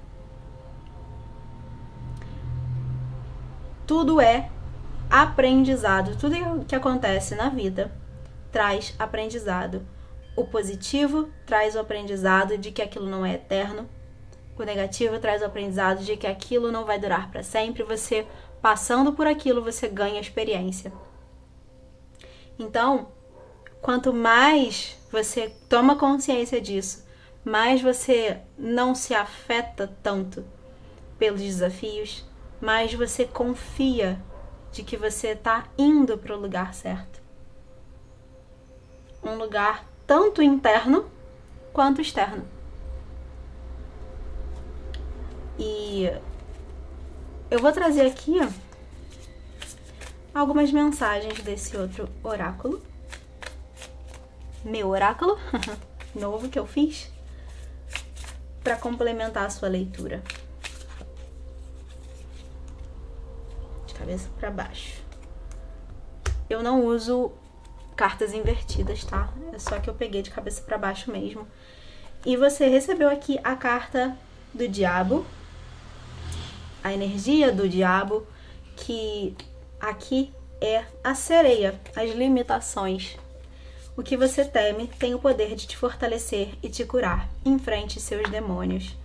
Tudo é aprendizado. Tudo que acontece na vida traz aprendizado. O positivo traz o aprendizado de que aquilo não é eterno. O negativo traz o aprendizado de que aquilo não vai durar para sempre. Você, passando por aquilo, você ganha experiência. Então, quanto mais você toma consciência disso, mais você não se afeta tanto pelos desafios, mais você confia de que você está indo para o lugar certo. Um lugar tanto interno quanto externo. E eu vou trazer aqui algumas mensagens desse outro oráculo. Meu oráculo novo que eu fiz para complementar a sua leitura. De cabeça para baixo. Eu não uso cartas invertidas, tá? É só que eu peguei de cabeça para baixo mesmo. E você recebeu aqui a carta do diabo, a energia do diabo, que aqui é a sereia, as limitações. O que você teme tem o poder de te fortalecer e te curar. Enfrente seus demônios.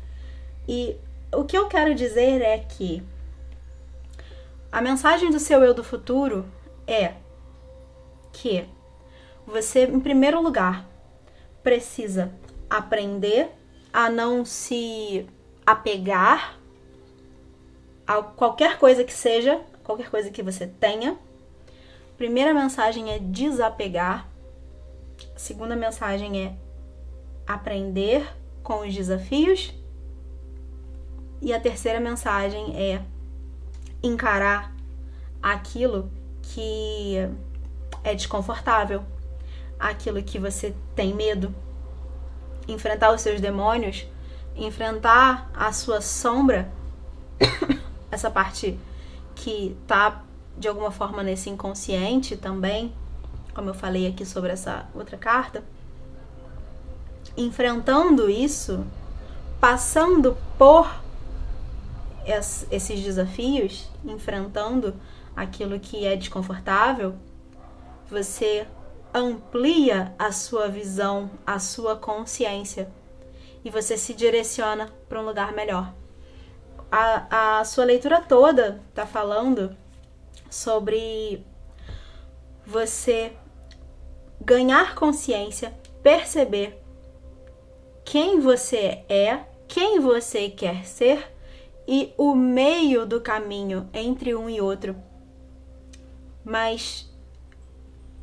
E o que eu quero dizer é que a mensagem do seu eu do futuro é que você, em primeiro lugar, precisa aprender a não se apegar a qualquer coisa que seja, qualquer coisa que você tenha. Primeira mensagem é desapegar. A segunda mensagem é aprender com os desafios. E a terceira mensagem é encarar aquilo que é desconfortável. aquilo que você tem medo, enfrentar os seus demônios, enfrentar a sua sombra, essa parte que tá de alguma forma nesse inconsciente também, como eu falei aqui sobre essa outra carta, enfrentando isso, passando por esses desafios, enfrentando aquilo que é desconfortável, você amplia a sua visão, a sua consciência e você se direciona para um lugar melhor. A sua leitura toda está falando sobre você ganhar consciência, perceber quem você é, quem você quer ser e o meio do caminho entre um e outro. Mas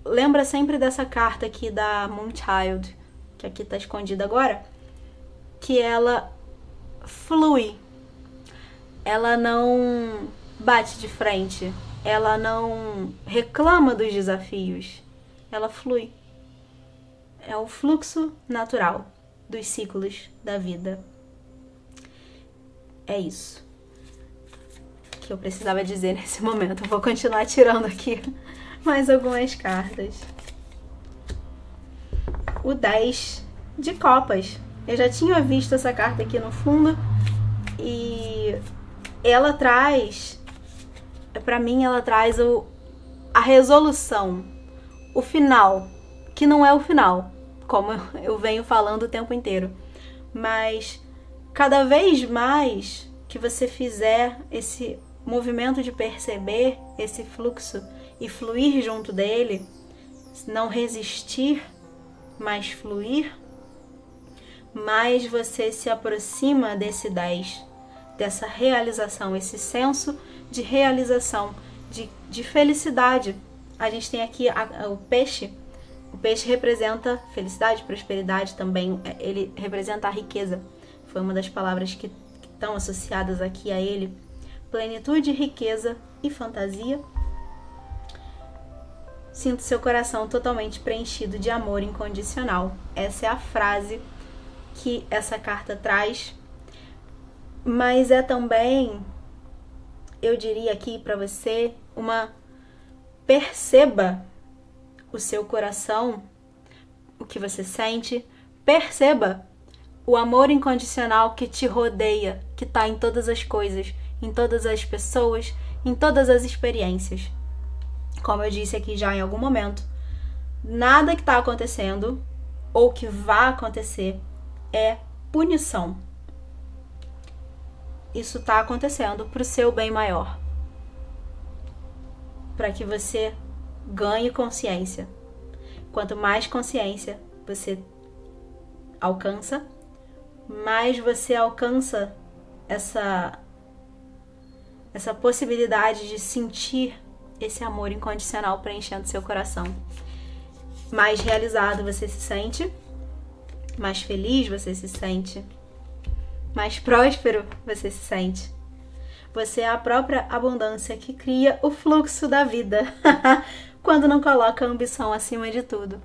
lembra sempre dessa carta aqui da Moonchild, que aqui está escondida agora, que ela flui. Ela não bate de frente, ela não reclama dos desafios, ela flui. É o fluxo natural dos ciclos da vida. É isso que eu precisava dizer nesse momento. Eu vou continuar tirando aqui mais algumas cartas. O 10 de copas. Eu já tinha visto essa carta aqui no fundo e ela traz, pra mim, ela traz a resolução, o final, que não é o final, como eu venho falando o tempo inteiro. Mas cada vez mais que você fizer esse movimento de perceber esse fluxo e fluir junto dele, não resistir, mas fluir, mais você se aproxima desse 10, dessa realização, esse senso de realização, de felicidade. A gente tem aqui o peixe. O peixe representa felicidade, prosperidade também, ele representa a riqueza. Foi uma das palavras que estão associadas aqui a ele. Plenitude, riqueza e fantasia. Sinto seu coração totalmente preenchido de amor incondicional. Essa é a frase que essa carta traz. Mas é também, eu diria aqui para você, perceba o seu coração, o que você sente, perceba o amor incondicional que te rodeia, que está em todas as coisas, em todas as pessoas, em todas as experiências. Como eu disse aqui já em algum momento, nada que está acontecendo ou que vai acontecer é punição. Isso está acontecendo para o seu bem maior, para que você ganhe consciência. Quanto mais consciência você alcança, mais você alcança essa possibilidade de sentir esse amor incondicional preenchendo seu coração. Mais realizado você se sente, mais feliz você se sente, mais próspero você se sente. Você é a própria abundância que cria o fluxo da vida quando não coloca a ambição acima de tudo.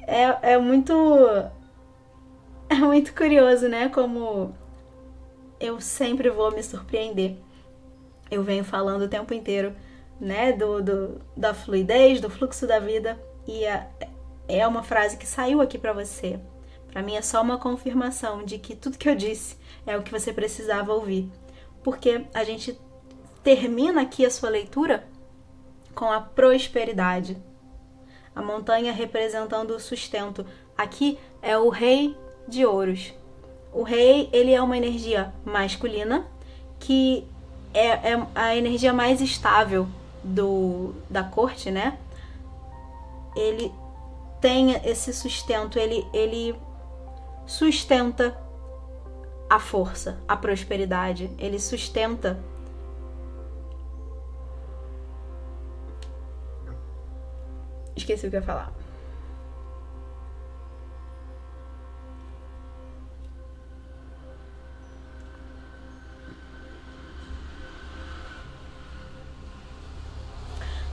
É muito curioso, né? Como eu sempre vou me surpreender. Eu venho falando o tempo inteiro, né? Da fluidez, do fluxo da vida. E é uma frase que saiu aqui pra você. Pra mim é só uma confirmação de que tudo que eu disse é o que você precisava ouvir. Porque a gente termina aqui a sua leitura com a prosperidade. A montanha representando o sustento. Aqui é o rei de ouros. O rei, ele é uma energia masculina, que é a energia mais estável da corte, né? Ele tem esse sustento, ele sustenta a força, a prosperidade. Ele sustenta esqueci o que eu ia falar.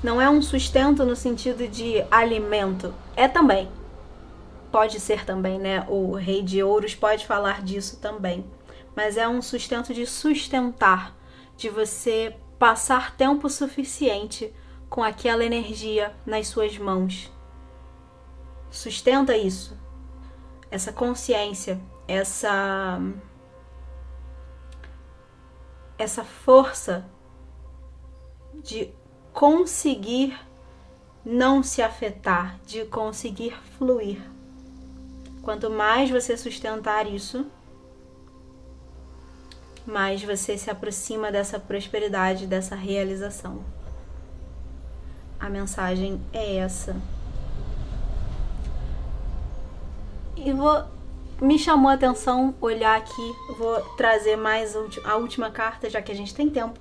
Não é um sustento no sentido de alimento. É também. Pode ser também, né? O Rei de Ouros pode falar disso também. Mas é um sustento de sustentar, de você passar tempo suficiente com aquela energia nas suas mãos. Sustenta isso. Essa consciência, essa força de conseguir não se afetar, de conseguir fluir. Quanto mais você sustentar isso, mais você se aproxima dessa prosperidade, dessa realização. A mensagem é essa. E me chamou a atenção olhar aqui, vou trazer mais a última carta, já que a gente tem tempo,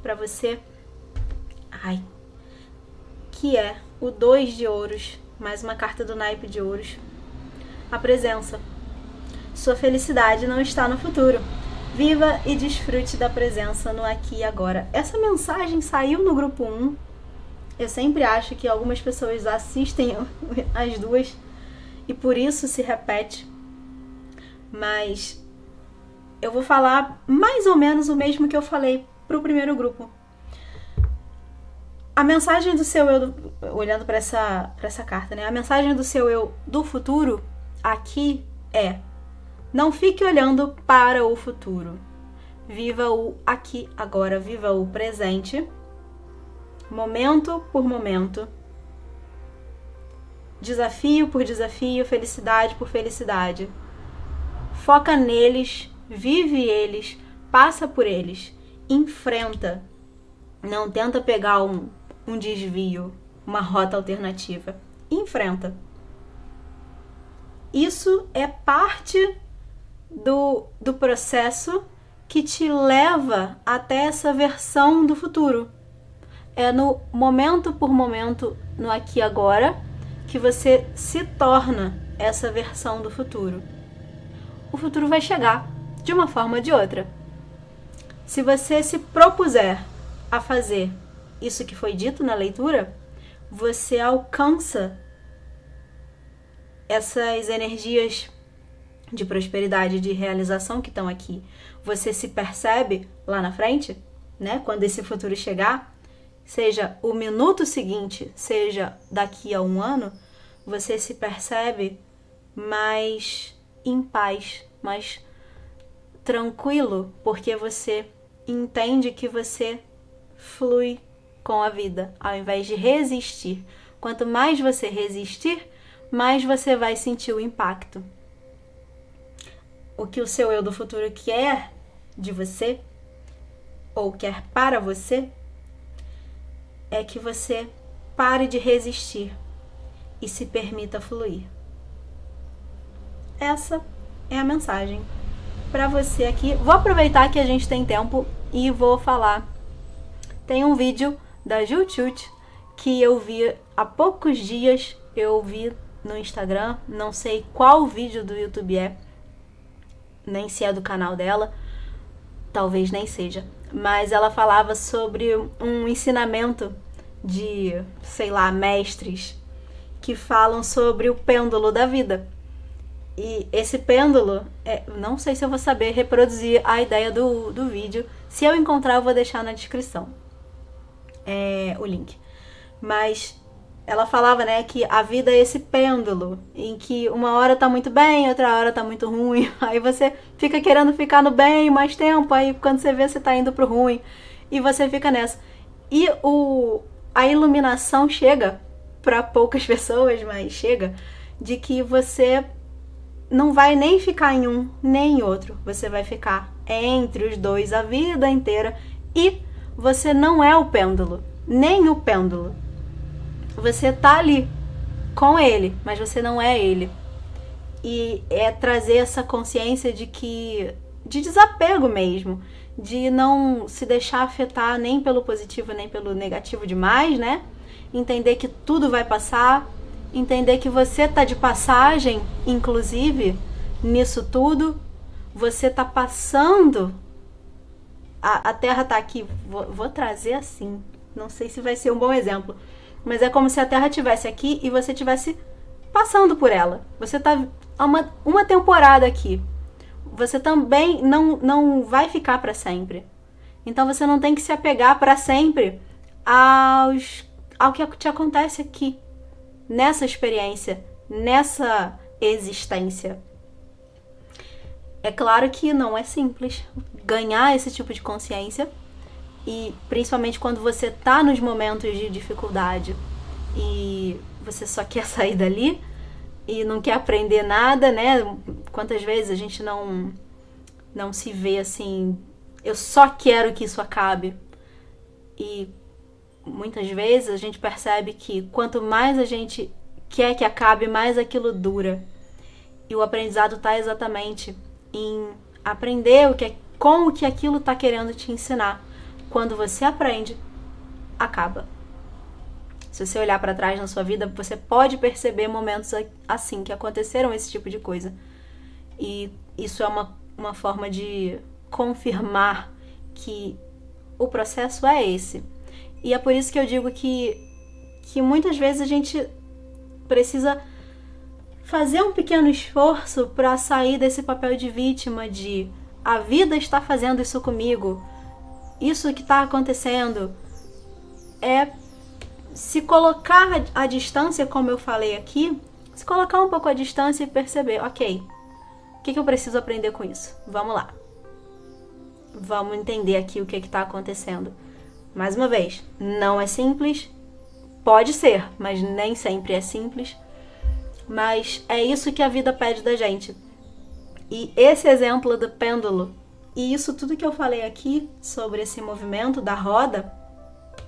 para você. Que é o 2 de ouros, mais uma carta do naipe de ouros. A presença. Sua felicidade não está no futuro. Viva e desfrute da presença no aqui e agora. Essa mensagem saiu no grupo 1. Eu sempre acho que algumas pessoas assistem as duas e por isso se repete. Mas eu vou falar mais ou menos o mesmo que eu falei pro primeiro grupo. A mensagem do seu eu, olhando para essa carta, né? A mensagem do seu eu do futuro aqui é: não fique olhando para o futuro. Viva o aqui, agora. Viva o presente. Momento por momento. Desafio por desafio. Felicidade por felicidade. Foca neles. Vive eles. Passa por eles. Enfrenta. Não tenta pegar um desvio, uma rota alternativa. Enfrenta. Isso é parte do processo que te leva até essa versão do futuro. É no momento por momento, no aqui e agora, que você se torna essa versão do futuro. O futuro vai chegar, de uma forma ou de outra. Se você se propuser a fazer isso que foi dito na leitura, você alcança essas energias de prosperidade, de realização que estão aqui. Você se percebe lá na frente, né? Quando esse futuro chegar, seja o minuto seguinte, seja daqui a 1 ano, você se percebe mais em paz, mais tranquilo, porque você entende que você flui com a vida, ao invés de resistir. Quanto mais você resistir, mais você vai sentir o impacto. O que o seu eu do futuro quer de você, ou quer para você, é que você pare de resistir e se permita fluir. Essa é a mensagem para você aqui. Vou aproveitar que a gente tem tempo e vou falar. Tem um vídeo da Jutut que eu vi há poucos dias, eu vi no Instagram, não sei qual vídeo do YouTube é, nem se é do canal dela, talvez nem seja, mas ela falava sobre um ensinamento de, sei lá, mestres que falam sobre o pêndulo da vida. E esse pêndulo, não sei se eu vou saber reproduzir a ideia do vídeo, se eu encontrar eu vou deixar na descrição o link. Mas ela falava, né, que a vida é esse pêndulo, em que uma hora tá muito bem, outra hora tá muito ruim. Aí você fica querendo ficar no bem mais tempo, aí quando você vê, você tá indo pro ruim. E você fica nessa. E a iluminação chega para poucas pessoas, mas chega, de que você não vai nem ficar em um, nem em outro. Você vai ficar entre os dois a vida inteira. E você não é o pêndulo, nem o pêndulo. Você tá ali com ele, mas você não é ele. E é trazer essa consciência de desapego mesmo, de não se deixar afetar nem pelo positivo nem pelo negativo demais, né? Entender que tudo vai passar, entender que você tá de passagem, inclusive, nisso tudo. Você tá passando, a Terra tá aqui, vou trazer assim, não sei se vai ser um bom exemplo, mas é como se a Terra estivesse aqui e você estivesse passando por ela. Você tá uma temporada aqui. Você também não vai ficar para sempre. Então você não tem que se apegar para sempre ao que te acontece aqui, nessa experiência, nessa existência. É claro que não é simples ganhar esse tipo de consciência, e principalmente quando você tá nos momentos de dificuldade e você só quer sair dali e não quer aprender nada, né? Quantas vezes a gente não se vê assim, eu só quero que isso acabe. E muitas vezes a gente percebe que quanto mais a gente quer que acabe, mais aquilo dura. E o aprendizado está exatamente em aprender com o que aquilo está querendo te ensinar. Quando você aprende, acaba. Se você olhar para trás na sua vida, você pode perceber momentos assim, que aconteceram esse tipo de coisa. E isso é uma forma de confirmar que o processo é esse. E é por isso que eu digo que muitas vezes a gente precisa fazer um pequeno esforço para sair desse papel de vítima, de a vida está fazendo isso comigo, isso que está acontecendo. É se colocar à distância, como eu falei aqui, se colocar um pouco à distância e perceber, ok, o que eu preciso aprender com isso? Vamos lá. Vamos entender aqui o que está acontecendo. Mais uma vez, não é simples, pode ser, mas nem sempre é simples. Mas é isso que a vida pede da gente. E esse exemplo do pêndulo, e isso tudo que eu falei aqui sobre esse movimento da roda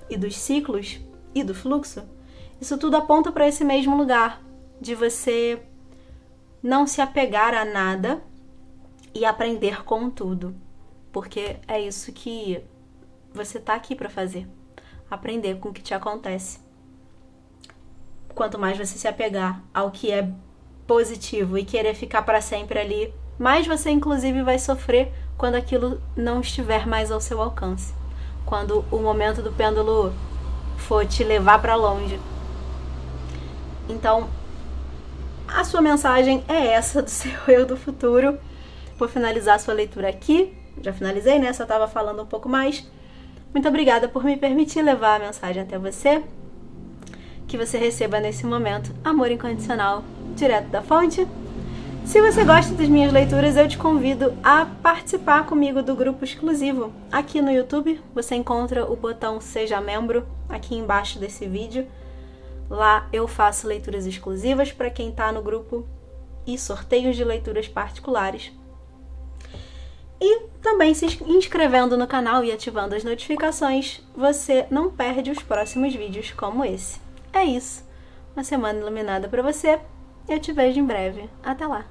e dos ciclos e do fluxo, isso tudo aponta para esse mesmo lugar, de você não se apegar a nada e aprender com tudo. Porque é isso que você está aqui para fazer. Aprender com o que te acontece. Quanto mais você se apegar ao que é positivo e querer ficar para sempre ali, mais você inclusive vai sofrer quando aquilo não estiver mais ao seu alcance. Quando o momento do pêndulo for te levar para longe. Então, a sua mensagem é essa do seu eu do futuro. Vou finalizar a sua leitura aqui. Já finalizei, né? Só estava falando um pouco mais. Muito obrigada por me permitir levar a mensagem até você. Que você receba nesse momento amor incondicional, direto da fonte. Se você gosta das minhas leituras, eu te convido a participar comigo do grupo exclusivo. Aqui no YouTube, você encontra o botão Seja Membro, aqui embaixo desse vídeo. Lá eu faço leituras exclusivas para quem está no grupo e sorteios de leituras particulares. E também se inscrevendo no canal e ativando as notificações, você não perde os próximos vídeos como esse. É isso. Uma semana iluminada para você. Eu te vejo em breve. Até lá!